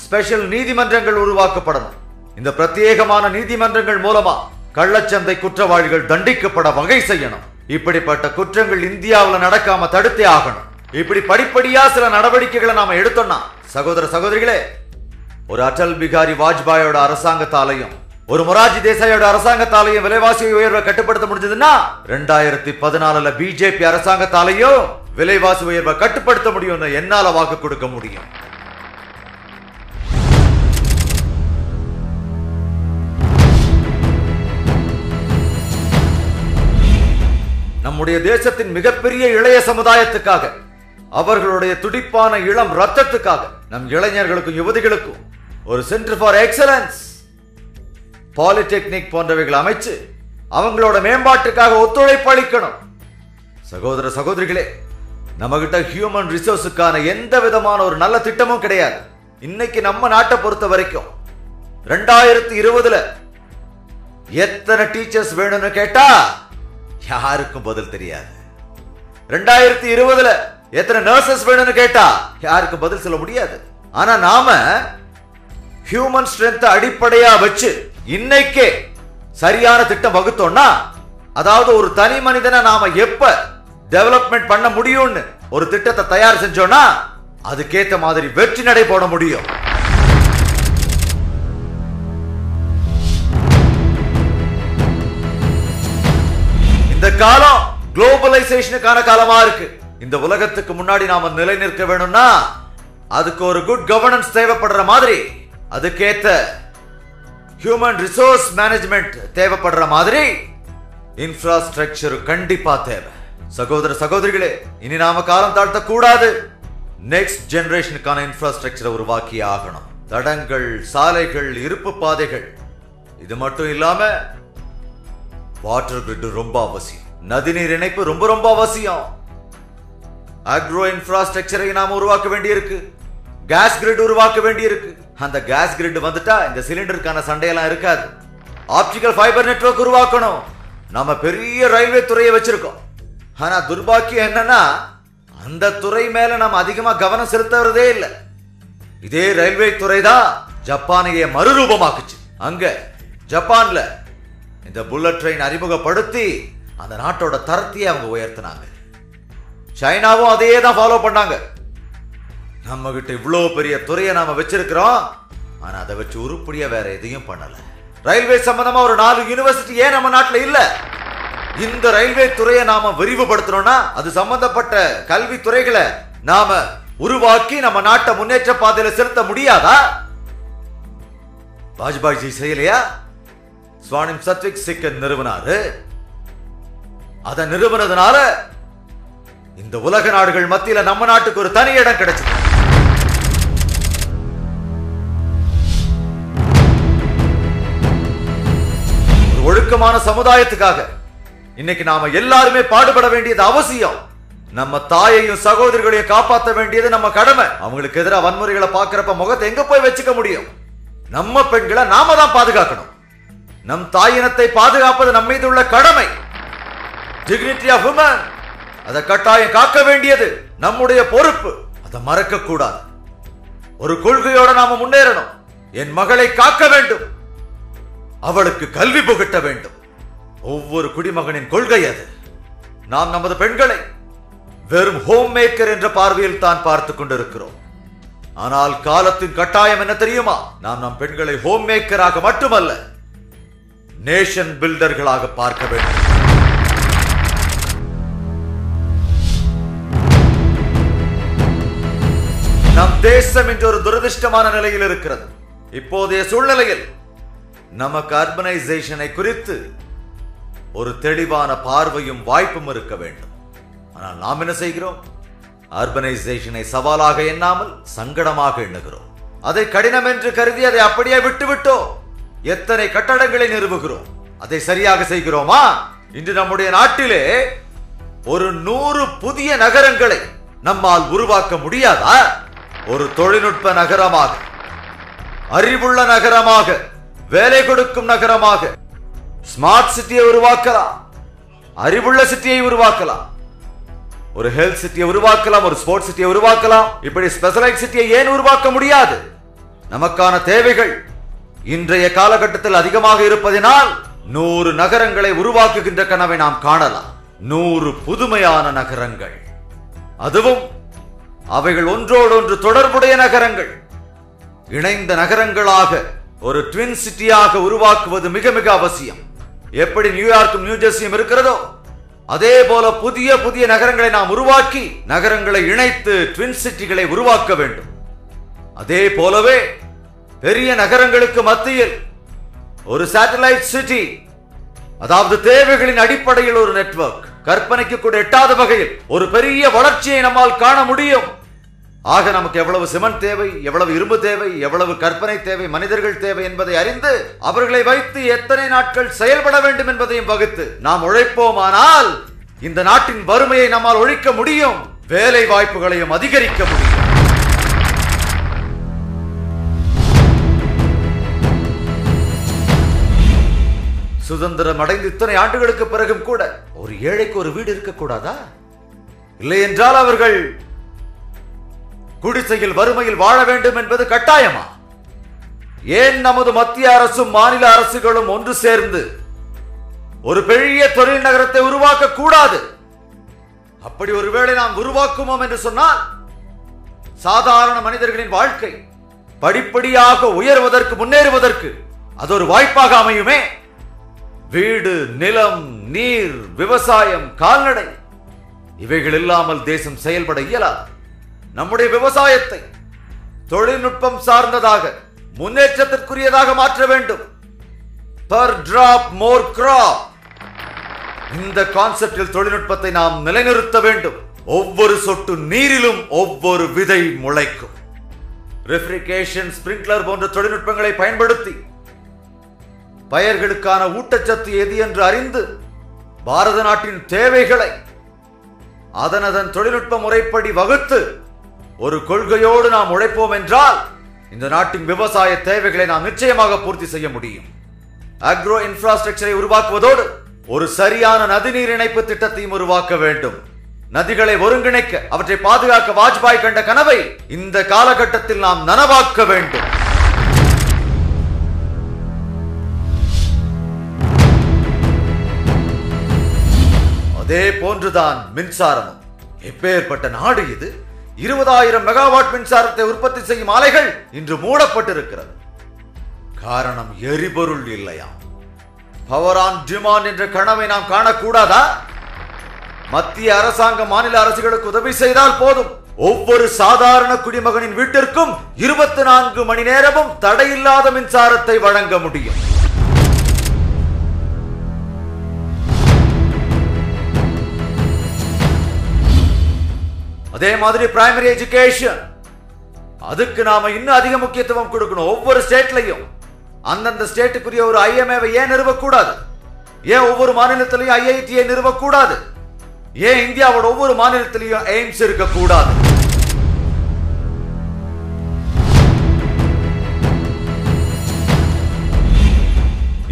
ஸ்பெஷல் நீதிமன்றங்கள் உருவாக்கப்படணும். இந்த பிரத்யேகமான நீதிமன்றங்கள் மூலமா கள்ளச்சந்தை குற்றவாளிகள் தண்டிக்கப்பட வகை செய்யணும். இப்படிப்பட்ட குற்றங்கள் இந்தியாவில் நடக்காம தடுத்தே ஆகணும். இப்படி படிப்படியா சில நடவடிக்கைகளை நாம எடுத்தோம்னா, சகோதர சகோதரிகளே, ஒரு அடல் பிகாரி வாஜ்பாயோட அரசாங்கத்தாலையும் ஒரு மொரார்ஜி தேசாயோட அரசாங்கத்தாலையும் விலைவாசி உயர்வை கட்டுப்படுத்த முடிஞ்சதுன்னா 2014 பிஜேபி அரசாங்கத்தாலையும் விலைவாசி உயர்வை கட்டுப்படுத்த முடியும். என்னால வாக்கு கொடுக்க முடியும். நம்முடைய தேசத்தின் மிகப்பெரிய இளைய சமுதாயத்துக்காக, அவர்களுடைய துடிப்பான இளம் ரத்தத்துக்காக, நம் இளைஞர்களுக்கும் யுவதிகளுக்கும் ஒரு சென்டர் ஃபார் எக்ஸலன்ஸ், பாலிடெக்னிக் போன்றவைகள் அமைச்சு அவங்களோட மேம்பாட்டுக்காக ஒத்துழைப்பு அளிக்கணும். சகோதர சகோதரிகளே, நம்மகிட்ட ஹியூமன் ரிசோர்ஸுக்கான எந்த விதமான ஒரு நல்ல திட்டமும் கிடையாது. இன்னைக்கு நம்ம நாட்டை பொறுத்த வரைக்கும் 2020 எத்தனை டீச்சர்ஸ் வேணும்னு கேட்டா யாருக்கும் பதில் தெரியாது. 2020 எத்தனை நர்சஸ் வேணும்னு கேட்டா யாருக்கும் பதில் சொல்ல முடியாது. ஆனா நாம ஹியூமன் ஸ்ட்ரென்த் அடிப்படையா வச்சு இன்னைக்கே சரியான திட்டம் வகுத்தோம்னா, அதாவது ஒரு தனி மனிதனை நாம எப்ப டெவலப்மெண்ட் பண்ண முடியும்னு ஒரு திட்டத்தை தயார் செஞ்சோம்னா அதுக்கேற்ற மாதிரி வெற்றி நடை போட முடியும். இந்த காலம் குளோபலைசேஷனுக்கான காலமா இருக்கு. இந்த உலகத்துக்கு முன்னாடி நாம நிலை நிற்க வேணும்னா அதுக்கு ஒரு குட் கவர்னன்ஸ் தேவைப்படுற மாதிரி, அதுக்கேத்த ஹியூமன் ரிசோர்ஸ் மேனேஜ்மெண்ட் தேவைப்படுற மாதிரி இன்ஃப்ராஸ்ட்ரக்சர் கண்டிப்பா தேவை. சகோதர சகோதரிகளே, இனி நாம காலம் தாழ்த்த கூடாது. நெக்ஸ்ட் ஜெனரேஷனுக்கான இன்ஃப்ராஸ்ட்ரக்சரை உருவாக்கி ஆகணும். தடங்கள், சாலைகள், இருப்பு பாதைகள், இது மட்டும் இல்லாம வாட்டர் கிரிட் ரொம்ப அவசியம். நதிநீர் இணைப்பு ரொம்ப ரொம்ப அவசியம். அக்ரோ இன்ஃப்ராஸ்ட்ரக்சரை நாம உருவாக்க வேண்டியிருக்கு. கேஸ் கிரிட் உருவாக்க வேண்டியிருக்கு. அந்த கேஸ் கிரிட் வந்துட்டா இந்த சிலிண்டருக்கான சண்டையெல்லாம் இருக்காது. ஆப்டிகல் ஃபைபர் நெட்வொர்க் உருவாக்கணும். நாம பெரிய ரயில்வே துறையை வச்சிருக்கோம். ஆனா துர்பாக்கியம் என்னன்னா அந்த துறை மேல நம்ம அதிகமா கவனம் செலுத்துறதே இல்லை. இதே ரயில்வே துறை தான் ஜப்பானையே மறுரூபமாக்குச்சு. அங்க ஜப்பான்ல இந்த புல்லட் ட்ரெயின் அறிமுகப்படுத்தி அந்த நாட்டோட தரத்தையே அவங்க உயர்த்தினாங்க. சைனாவும் அதையே தான் ஃபாலோ பண்ணாங்க. நம்ம கிட்ட இவ்வளவு பெரிய துறையை நாம வச்சிருக்கிறோம், ஆனா அதை வச்சு உருப்படியா வேற எதையும் பண்ணல. ரயில்வே சம்பந்தமா ஒரு 4 யூனிவர்சிட்டி ஏன் நம்ம நாட்டுல இல்ல? இந்த ரயில்வே துறையை நாம விரிவுபடுத்தணும்னா அது சம்பந்தப்பட்ட கல்வி துறைகளை நாம உருவாக்கி நம்ம நாட்டை முன்னேற்ற பாதையில செலுத்த முடியாதா? வாஜ்பாய்ஜி செய்யலையா? ஸ்வானிம் சத்விக் சிக்கன் நிறுவனாரு. அதை நிறுவனதுனால இந்த உலக நாடுகள் மத்தியில நம்ம நாட்டுக்கு ஒரு தனி இடம் கிடைச்சது. ஒரு ஒழுக்கமான சமுதாயத்துக்காக இன்னைக்கு நாம எல்லாருமே பாடுபட வேண்டியது அவசியம். நம்ம தாயையும் சகோதரிகளையும் காப்பாற்ற வேண்டியது நம்ம கடமை. அவங்களுக்கு எதிராக வன்முறைகளை பார்க்கிறப்ப முகத்தை எங்க போய் வச்சுக்க முடியும்? நம்ம பெண்களை நாம தான் பாதுகாக்கணும். நம் தாயினத்தை பாதுகாப்பது நம்ம மீது உள்ள கடமை. டிக்னிட்டி ஆஃப் விமன், அதை கட்டாயம் காக்க வேண்டியது நம்முடைய பொறுப்பு. அதை மறக்க கூடாது. ஒரு கொள்கையோட நாம முன்னேறணும். என் மகளை காக்க வேண்டும், அவளுக்கு கல்வி புகட்ட வேண்டும். ஒவ்வொரு குடிமகனின் கொள்கை அது. நாம் நமது பெண்களை வெறும் ஹோம் மேக்கர் என்ற பார்வையில் தான் பார்த்து கொண்டிருக்கிறோம். ஆனால் காலத்தின் கட்டாயம் என்ன தெரியுமா? நாம் நம் பெண்களை ஹோம் மேக்கராக மட்டுமல்ல, நேஷன் பில்டர்களாக பார்க்க வேண்டும். நம் தேசம் இன்று ஒரு துரதிர்ஷ்டமான நிலையில் இருக்கிறது. இப்போதைய சூழ்நிலையில் நமக்கு அர்பனைசேஷனை குறித்து ஒரு தெளிவான பார்வையும் வாய்ப்பும் இருக்க வேண்டும். ஆனால் நாம் என்ன செய்கிறோம்? அர்பனைசேஷனை சவாலாக எண்ணாமல் சங்கடமாக எண்ணுகிறோம். அதை கடினம் என்று கருதி அதை அப்படியே விட்டுவிட்டோம். எத்தனை கட்டடங்களை நிறுவுகிறோம். அதை சரியாக செய்கிறோமா? இன்று நம்முடைய நாட்டிலே ஒரு 100 புதிய நகரங்களை நம்மால் உருவாக்க முடியாதா? ஒரு தொழில்நுட்ப நகரமாக, அறிவுள்ள நகரமாக, வேலை கொடுக்கும் நகரமாக ஸ்மார்ட் சிட்டியை உருவாக்கலாம். அறிவுள்ள சிட்டியை உருவாக்கலாம். ஒரு ஹெல்த் சிட்டியை உருவாக்கலாம். ஒரு ஸ்போர்ட்ஸ் சிட்டியை உருவாக்கலாம். இப்படி ஸ்பெஷலைஸ் சிட்டியை ஏன் உருவாக்க முடியாது? நமக்கான தேவைகள் இன்றைய காலகட்டத்தில் அதிகமாக இருப்பதினால் 100 நகரங்களை உருவாக்குகின்ற கனவை நாம் காணலாம். 100 புதுமையான நகரங்கள், அதுவும் அவைகள் ஒன்றோடொன்று தொடர்புடைய நகரங்கள், இணைந்த நகரங்களாக ஒரு ட்வின் சிட்டியாக உருவாக்குவது மிக மிக அவசியம். எப்படி நியூயார்க்கும் நியூஜெர்சியும் இருக்கிறதோ அதே போல புதிய புதிய நகரங்களை நாம் உருவாக்கி நகரங்களை இணைத்து ட்வின் சிட்டிகளை உருவாக்க வேண்டும். அதே போலவே பெரிய நகரங்களுக்கு மத்தியில் ஒரு சேட்டலைட் சிட்டி, அதாவது தேவைகளின் அடிப்படையில் ஒரு நெட்வொர்க், கற்பனைக்கு கூட எட்டாத வகையில் ஒரு பெரிய வளர்ச்சியை நம்மால் காண முடியும். ஆக நமக்கு எவ்வளவு சிமெண்ட் தேவை, எவ்வளவு இரும்பு தேவை, எவ்வளவு கற்பனை தேவை, மனிதர்கள் தேவை என்பதை அறிந்து அவர்களை வைத்து எத்தனை நாட்கள் செயல்பட வேண்டும் என்பதையும் வகுத்து நாம் உழைப்போமானால் இந்த நாட்டின் வறுமையை நம்மால் ஒழிக்க முடியும். வேலை வாய்ப்புகளையும் அதிகரிக்க முடியும். சுதந்திரம் அடைந்து இத்தனை ஆண்டுகளுக்கு பிறகும் கூட ஒரு ஏழைக்கு ஒரு வீடு இருக்கக்கூடாதா? இல்லை என்றால் அவர்கள் குடிசையில் வறுமையில் வாழ வேண்டும் என்பது கட்டாயமா? ஏன் நமது மத்திய அரசும் மாநில அரசுகளும் ஒன்று சேர்ந்து ஒரு பெரிய தொழில் நகரத்தை உருவாக்க கூடாது? அப்படி ஒருவேளை நாம் உருவாக்குவோம் என்று சொன்னால் சாதாரண மனிதர்களின் வாழ்க்கை படிப்படியாக உயர்வதற்கு, முன்னேறுவதற்கு அது ஒரு வாய்ப்பாக அமையுமே. வீடு, நிலம், நீர், விவசாயம், கால்நடை இவைகள் இல்லாமல் தேசம் செயல்பட இயலாது. நம்முடைய விவசாயத்தை தொழில்நுட்பம் சார்ந்ததாக முன்னேற்றத்திற்குரியதாக மாற்ற வேண்டும். Per drop more crop. இந்த கான்செப்டில் தொழில்நுட்பத்தை நாம் நிலைநிறுத்த வேண்டும். ஒவ்வொரு சொட்டு நீரிலும் ஒவ்வொரு விதை முளைக்கும். ரெஃப்ரிகேஷன், ஸ்பிரிங்க்லர் போன்ற தொழில்நுட்பங்களை பயன்படுத்தி பயிர்களுக்கான ஊட்டச்சத்து எது என்று அறிந்து பாரத நாட்டின் தேவைகளை அதனதன் தொழில்நுட்ப முறைப்படி வகுத்து ஒரு கொள்கையோடு நாம் உழைப்போம் என்றால் இந்த நாட்டின் விவசாய தேவைகளை நாம் நிச்சயமாக பூர்த்தி செய்ய முடியும். அக்ரோ இன்ஃப்ராஸ்ட்ரக்சரை உருவாக்குவதோடு ஒரு சரியான நதிநீர் இணைப்பு திட்டத்தையும் உருவாக்க வேண்டும். நதிகளை ஒருங்கிணைக்க, அவற்றை பாதுகாக்க வாஜ்பாய் கண்ட கனவை இந்த காலகட்டத்தில் நாம் நனவாக்க வேண்டும். அதே போன்றுதான் மின்சாரமும். எப்பேற்பட்ட நாடு இது! 20,000 மெகாவாட் மின்சாரத்தை உற்பத்தி செய்யும் ஆலைகள் இன்று மூடப்பட்டிருக்கிறது. காரணம் எரிபொருள் இல்லையா? பவர் ஆன் டிமாண்ட் என்ற கனவை நாம் காணக்கூடாதா? மத்திய அரசாங்கம் மாநில அரசுகளுக்கு உதவி செய்தால் போதும், ஒவ்வொரு சாதாரண குடிமகனின் வீட்டிற்கும் 24 மணி நேரமும் தடையில்லாத மின்சாரத்தை வழங்க முடியும். அதே மாதிரி பிரைமரி எஜுகேஷன், அதுக்கு நாம இன்னும் அதிக முக்கியத்துவம் கொடுக்கணும். ஒவ்வொரு ஸ்டேட்லையும் அந்தந்த ஸ்டேட்டுக்குரிய ஒரு ஐஎம்ஏவை ஏன் நிறுவக்கூடாது? ஏன் ஒவ்வொரு மாநிலத்திலையும் ஐஐடியை நிறுவக்கூடாது? ஏன் இந்தியாவோட ஒவ்வொரு மாநிலத்திலையும் எய்ம்ஸ் இருக்கக்கூடாது?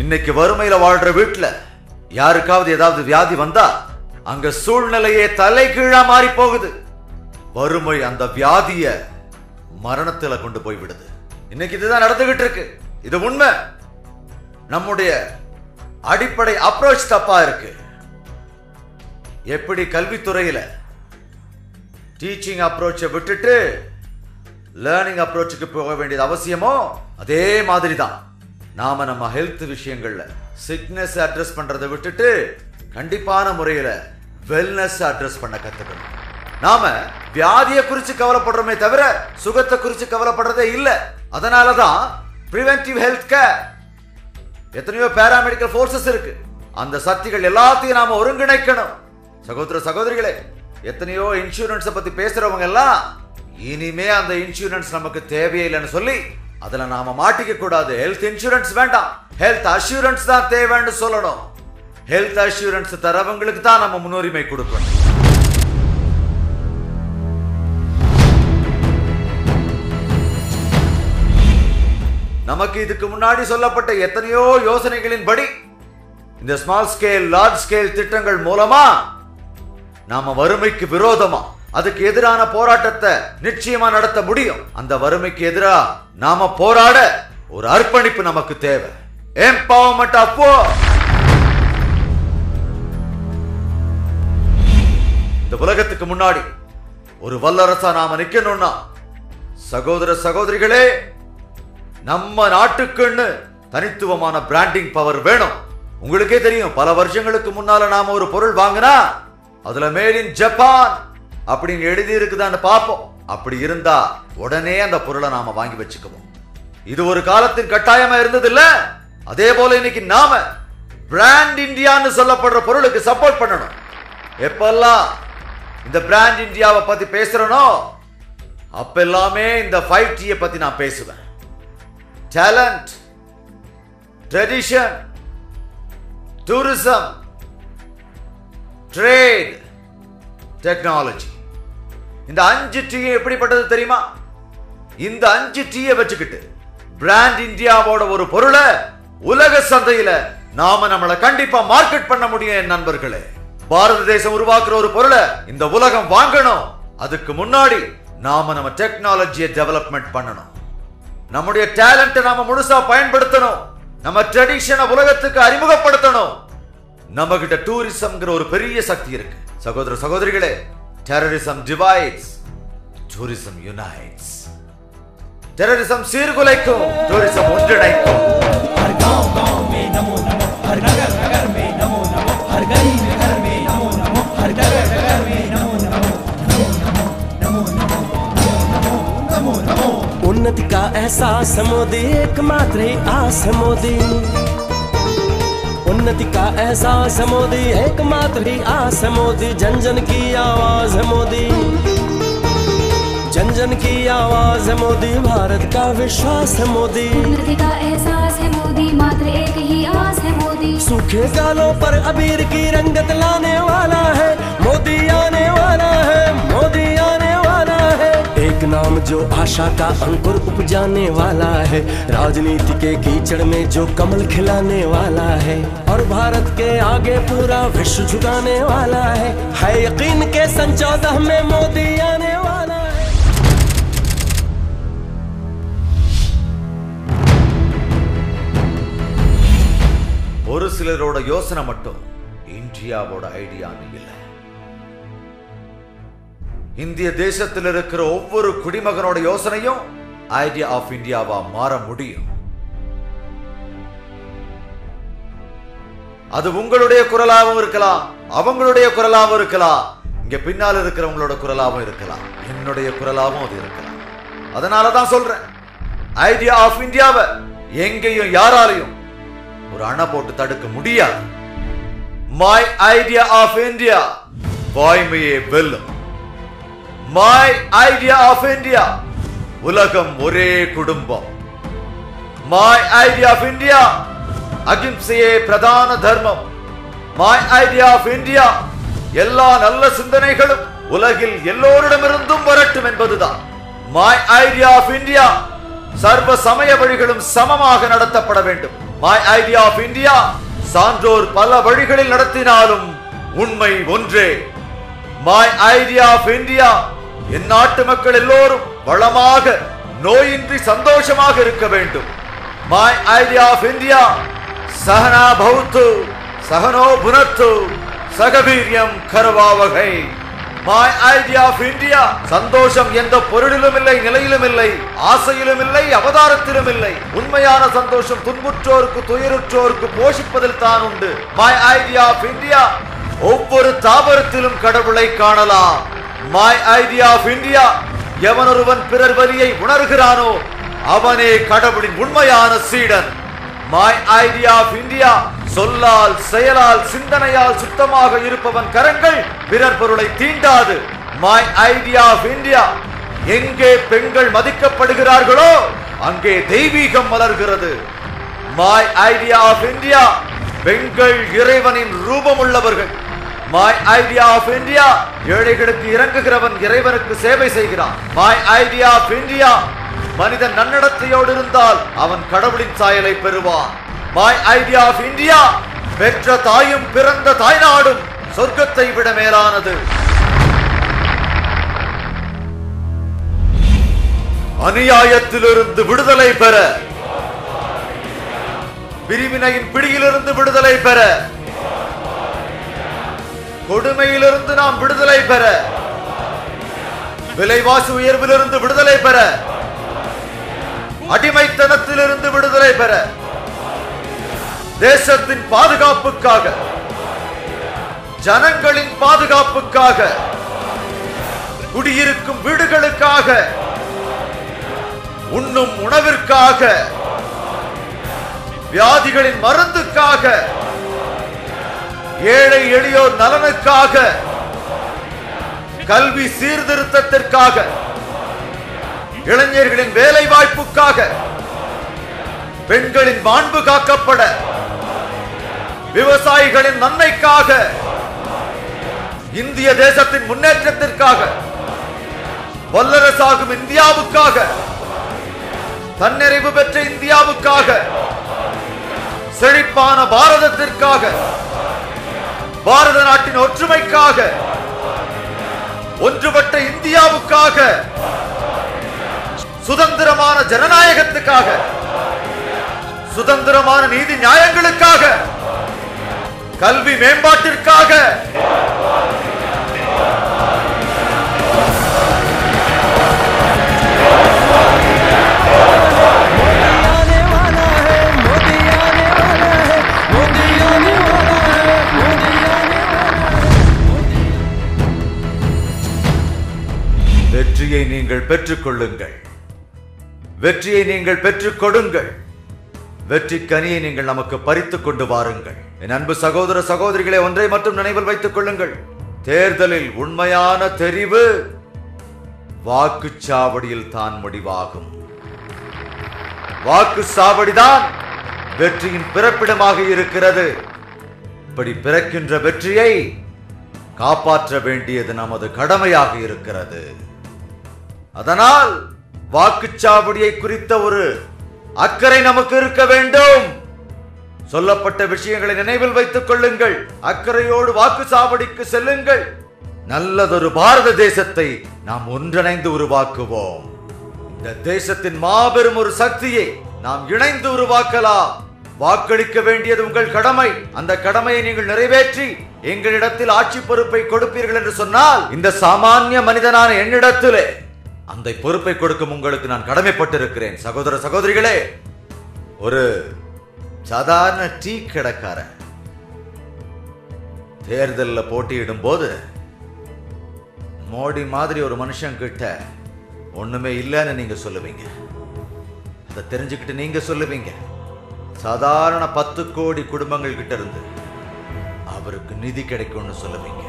இன்னைக்கு வறுமையில வாழ்ற வீட்டுல யாருக்காவது ஏதாவது வியாதி வந்தா அங்க சூழ்நிலையே தலைகீழா மாறி போகுது. வறுமை அந்த வியாதிய மரணத்துல கொண்டு போய் விடுது. இன்னைக்கு இதுதான் நடந்துகிட்டு இருக்கு. இது உண்மை. நம்முடைய அடிப்படை அப்ரோச் தப்பா இருக்கு. எப்படி கல்வித்துறையில டீச்சிங் அப்ரோச்சை விட்டுட்டு லேர்னிங் அப்ரோச்சுக்கு போக வேண்டியது அவசியமோ, அதே மாதிரி தான் நாம நம்ம ஹெல்த் விஷயங்கள்ல சிக்னஸ் அட்ரஸ் பண்றதை விட்டுட்டு கண்டிப்பான முறையில வெல்னஸ் அட்ரஸ் பண்ண கத்துக்கணும். நாம வியாதியை குறித்து கவலைப்படுறோமே தவிர சுகத்தை குறித்து கவலைப்படுறதே இல்லை. அதனாலதான் பிரிவென்டிவ் ஹெல்த் கேர், எத்தனையோ பேராமெடிக்கல் ஃபோர்சஸ் இருக்கு. அந்த சக்திகள் எல்லாத்தையும் நாம ஒருங்கிணைக்கணும். சகோதர சகோதரிகளே, எத்தனையோ இன்சூரன்ஸை பத்தி பேசுறவங்க எல்லாம் இனிமே அந்த இன்சூரன்ஸ் நமக்கு தேவையில்லைன்னு சொல்லி அதுல நாம மாட்டிக்க கூடாது. ஹெல்த் இன்சூரன்ஸ் வேண்டாம், ஹெல்த் அஷூரன்ஸ் தான் தேவைன்னு சொல்லணும். ஹெல்த் அஷூரன்ஸ் தரவங்களுக்கு தான் நம்ம முன்னுரிமை கொடுக்கணும். நமக்கு இதுக்கு முன்னாடி சொல்லப்பட்ட எத்தனையோ யோசனைகளின் படி இந்த ஸ்மால் ஸ்கேல், லார்ஜ் ஸ்கேல் திட்டங்கள் மூலமா நாம வறுமைக்கு விரோதமா, அதுக்கு எதிரான போராட்டத்தை நிச்சயமா நடத்த முடியும். அந்த வறுமைக்கு எதிரா நாம போராட ஒரு அர்ப்பணிப்பு நமக்கு தேவை. Empowerment of poor. இந்த உலகத்துக்கு முன்னாடி ஒரு வல்லரசா நாம நிக்கணும்னா சகோதர சகோதரிகளே, நம்ம நாட்டுக்குன்னு தனித்துவமான பிராண்டிங் பவர் வேணும். உங்களுக்கே தெரியும், பல வருஷங்களுக்கு முன்னால நாம ஒரு பொருள் வாங்கினா அதுல மேட் இன் ஜப்பான் அப்படின்னு எழுதி இருக்குதான்னு பார்ப்போம். அப்படி இருந்தா உடனே அந்த பொருளை நாம வாங்கி வச்சுக்குவோம். இது ஒரு காலத்தின் கட்டாயமா இருந்தது இல்ல? அதே போல இன்னைக்கு நாம பிராண்ட் இந்தியான்னு சொல்லப்படுற பொருளுக்கு சப்போர்ட் பண்ணணும். எப்பெல்லாம் இந்த பிராண்ட் இந்தியாவை பத்தி பேசுறனோ அப்பெல்லாமே இந்த 5T பத்தி நான் பேசுவேன். Talent, tradition, tourism, trade, technology. இந்த 5T எப்படிப்பட்டது தெரியுமா? இந்த 5T வச்சுக்கிட்டு பிராண்ட் இந்தியாவோட ஒரு பொருளை உலக சந்தையில நாம நம்மளை கண்டிப்பா மார்க்கெட் பண்ண முடியும். என் நண்பர்களே, பாரத தேசம் உருவாக்குற ஒரு பொருளை இந்த உலகம் வாங்கணும். அதுக்கு முன்னாடி நாம நம்ம டெக்னாலஜியை டெவலப்மெண்ட் பண்ணணும். நம்முடைய டேலண்ட்டை நாம முழுசா பயன்படுத்தணும். நம்ம ட்ரெடிஷனை உலகத்துக்கு அறிமுகப்படுத்தணும். நம்ம கிட்ட டூரிசம்ங்கிற ஒரு பெரிய சக்தி இருக்கு. சகோதர சகோதரிகளே, terrorism divides, tourism unites. Terrorism சீர்குலைக்கும், டூரிசம் ஒன்றிணைக்கும். हर गांव में नमो नमो, हर नगर में नमो नमो, हर गली घर में नमो नमो, हर नगर में नमो एहसास है मोदी, एकमात्र ही आस है मोदी। उन्नति का एहसास है मोदी, एकमात्र ही आस है मोदी। जन जन की आवाज है मोदी, जन जन की आवाज है मोदी। भारत का विश्वास है मोदी, उन्नति का एहसास है मोदी, मात्र एक ही आस है मोदी। सूखे गालों पर अबीर की रंगत लाने वाला है मोदी, आने वाला है मोदी, आने वाला है। एक नाम जो आशा का अंकुर उपजाने वाला है, राजनीति के कीचड़ में जो कमल खिलाने वाला है, और भारत के आगे पूरा विश्व झुकाने वाला है यकीन के सन 14 में मोदी आने वाला है। ஒரு சிலரோட யோசனை மட்டும் இந்தியாவோட ஐடியான்னு இல்லை. இந்திய தேசத்தில் இருக்கிற ஒவ்வொரு குடிமகனோட யோசனையும் ஐடியா ஆஃப் இந்தியாவா மாற முடியும். அது உங்களுடைய குரலாகவும் இருக்கலாம், அவங்களுடைய குரலாகவும் இருக்கலாம், இங்க பின்னால் இருக்கிறவங்களோட குரலாகவும் இருக்கலாம், என்னுடைய குரலாகவும் அது இருக்கலாம். அதனாலதான் சொல்றேன், ஐடியா ஆஃப் இந்தியாவை எங்கேயும் யாராலையும் ஒரு அணை போட்டு தடுக்க முடியாது. மை ஐடியா ஆஃப் இந்தியா வாய்மையே வெல்லும். மை ஐடியா ஆஃப் இந்தியா உலகம் ஒரே குடும்பம். மை ஐடியா ஆஃப் இந்தியா அகிம்சையே பிரதான தர்மம். மை ஐடியா ஆஃப் இந்தியா எல்லா நல்ல சிந்தனைகளும் உலகில் எல்லோரிடமிருந்தும் வரட்டும் என்பதுதான். மை ஐடியா ஆஃப் இந்தியா சர்வ சமய வழிகளும் சமமாக நடத்தப்பட வேண்டும். மை ஐடியா ஆஃப் இந்தியா சான்றோர் பல வழிகளில் நடத்தினாலும் உண்மை ஒன்றே. மை ஐடியா ஆஃப் இந்தியா என் நாட்டு மக்கள் எல்லோரும் வளமாக நோயின்றி சந்தோஷமாக இருக்க வேண்டும். மை ஐடியா ஆஃப் இந்தியா சஹனா பௌத்து சஹனோ புனத்து சகவீரியம் கரவாவகை. மை ஐடியா ஆஃப் இந்தியா சந்தோஷம் எந்த பொருளிலும் இல்லை, நிலையிலும் இல்லை, ஆசையிலும் இல்லை, அவதாரத்திலும் இல்லை. உண்மையான சந்தோஷம் துன்புற்றோருக்கு துயருற்றோருக்கு போஷிப்பதில் தான் உண்டு. மை ஐடியா ஆஃப் இந்தியா ஒவ்வொரு தாவரத்திலும் கடவுளை காணலாம். மை ஐடியா ஆஃப் இந்தியா எவனொருவன் பிறர் வலியை உணர்கிறானோ அவனே கடவுளின் உண்மையான சீடன். மை ஐடியா ஆஃப் இந்தியா சொல்லால் செயலால் சிந்தனையால் சுத்தமாக இருப்பவன் கரங்கள் பிறர் பொருளை தீண்டாது. மை ஐடியா ஆஃப் இந்தியா எங்கே பெண்கள் மதிக்கப்படுகிறார்களோ அங்கே தெய்வீகம் மலர்கிறது. மை ஐடியா ஆஃப் இந்தியா பெண்கள் இறைவனின் ரூபம் உள்ளவர்கள். மை ஐடியா ஆஃப் இந்தியா ஏழைகளுக்கு இறங்குகிறவன் இறைவனுக்கு சேவை செய்கிறான். மை ஐடியா ஆஃப் இந்தியா மனிதன் நன்னடத்தையோடு இருந்தால் அவன் கடவுளின் சாயலை பெறுவான். மை ஐடியா ஆஃப் இந்தியா பெற்ற தாயும் பிறந்த தாய்நாடும் சொர்க்கத்தை விட மேலானது. அநியாயத்திலிருந்து விடுதலை பெற, பிரிவினையின் பிடியிலிருந்து விடுதலை பெற, கொடுமையிலிருந்து நாம் விடுதலை பெற, விலைவாசி உயர்விலிருந்து விடுதலை பெற, அடிமைத்தனத்திலிருந்து விடுதலை பெற, தேசத்தின் பாதுகாப்புக்காக, ஜனங்களின் பாதுகாப்புக்காக, குடியிருக்கும் வீடுகளுக்காக, உண்ணும் உணவிற்காக, வியாதிகளின் மருந்துக்காக, ஏழை எளியோர் நலனுக்காக, கல்வி சீர்திருத்தத்திற்காக, இளைஞர்களின் வேலை வாய்ப்புக்காக, பெண்களின் மாண்பு காக்கப்பட, விவசாயிகளின் நன்மைக்காக, இந்திய தேசத்தின் முன்னேற்றத்திற்காக, வல்லரசாகும் இந்தியாவுக்காக, தன்னிறைவு பெற்ற இந்தியாவுக்காக, செழிப்பான பாரதத்திற்காக, பாரத நாட்டின் ஒற்றுமைக்காக, ஒன்றுபட்ட இந்தியாவுக்காக, சுதந்திரமான ஜனநாயகத்துக்காக, சுதந்திரமான நீதி நியாயங்களுக்காக, கல்வி மேம்பாட்டிற்காக, வெற்றியை நீங்கள் பெற்றுக் கொள்ளுங்கள். வெற்றியை நீங்கள் பெற்றுக் கொடுங்கள். வெற்றி கனியை நீங்கள் நமக்கு பறித்துக் கொண்டு வாருங்கள். என் அன்பு சகோதர சகோதரிகளை ஒன்றை மட்டும் நினைவில் வைத்துக் கொள்ளுங்கள். தேர்தலில் உண்மையான தெரிவு வாக்குச்சாவடியில் தான் முடிவாகும். வாக்குச்சாவடிதான் வெற்றியின் பிறப்பிடமாக இருக்கிறது. இப்படி பிறக்கின்ற வெற்றியை காப்பாற்ற வேண்டியது நமது கடமையாக இருக்கிறது. அதனால் வாக்குச்சாவடியை குறித்த ஒரு அக்கறை நமக்கு இருக்க வேண்டும். சொல்லப்பட்ட விஷயங்களை நினைவில் வைத்துக் கொள்ளுங்கள். அக்கறையோடு வாக்குச்சாவடிக்கு செல்லுங்கள். நல்லதொரு பாரத தேசத்தை நாம் ஒன்றிணைந்து உருவாக்குவோம். இந்த தேசத்தின் மாபெரும் ஒரு சக்தியை நாம் இணைந்து உருவாக்கலாம். வாக்களிக்க வேண்டியது உங்கள் கடமை. அந்த கடமையை நீங்கள் நிறைவேற்றி எங்களிடத்தில் ஆட்சி பொறுப்பை கொடுப்பீர்கள் என்று சொன்னால், இந்த சாமானிய மனிதனான என்னிடத்திலே அந்த பொறுப்பை கொடுக்கும் உங்களுக்கு நான் கடமைப்பட்டிருக்கிறேன். சகோதர சகோதரிகளே, ஒரு சாதாரண டீ கடைக்காரன் தேர்தலில் போட்டியிடும் போது மோடி மாதிரி ஒரு மனுஷன் கிட்ட ஒண்ணுமே இல்லைன்னு நீங்க சொல்லுவீங்க. அதை தெரிஞ்சுக்கிட்டு நீங்க சொல்லுவீங்க, சாதாரண 10 கோடி குடும்பங்கள் கிட்ட இருந்து அவருக்கு நிதி கிடைக்கும்னு சொல்லுவீங்க.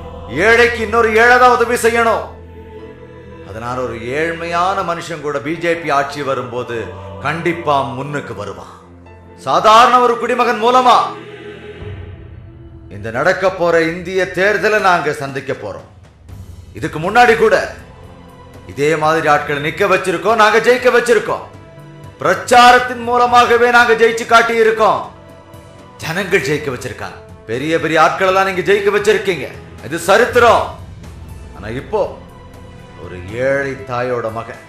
ஏழைக்கு இன்னொரு ஏழை தான் உதவி செய்யணும். அதனால ஒரு ஏழ்மையான மனுஷன் கூட பிஜேபி ஆட்சி வரும்போது கண்டிப்பா முன்னுக்கு வருவான். சாதாரண ஒரு குடிமகன் மூலமா இந்த நடக்க போற இந்திய தேர்தலை நாங்க சந்திக்க போறோம். இதுக்கு முன்னாடி கூட இதே மாதிரி ஆட்களை நிக்க வச்சிருக்கோம், நாங்க ஜெயிக்க வச்சிருக்கோம். பிரச்சாரத்தின் மூலமாகவே நாங்க ஜெயிச்சு காட்டி இருக்கோம். ஜனங்கள் ஜெயிக்க வச்சிருக்காங்க. பெரிய பெரிய ஆட்கள் எல்லாம் நீங்க ஜெயிக்க வச்சிருக்கீங்க. இது சரித்திரம். ஆனா இப்போ ஒரு ஏழை தாயோட மகன்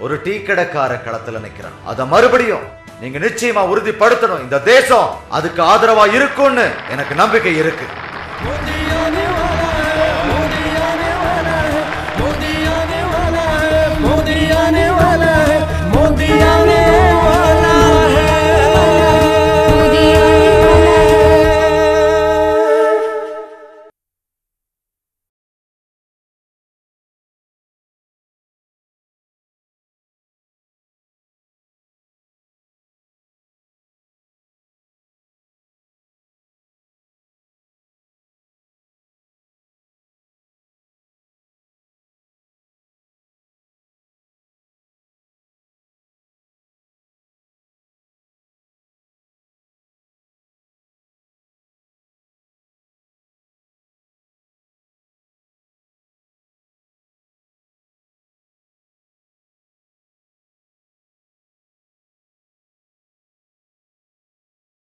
ஒரு டீ கடைக்கார களத்துல நிக்கிறான். அத மறுபடியும் நீங்க நிச்சயமா உறுதிப்படுத்தணும். இந்த தேசம் அதுக்கு ஆதரவா இருக்கும்னு எனக்கு நம்பிக்கை இருக்கு.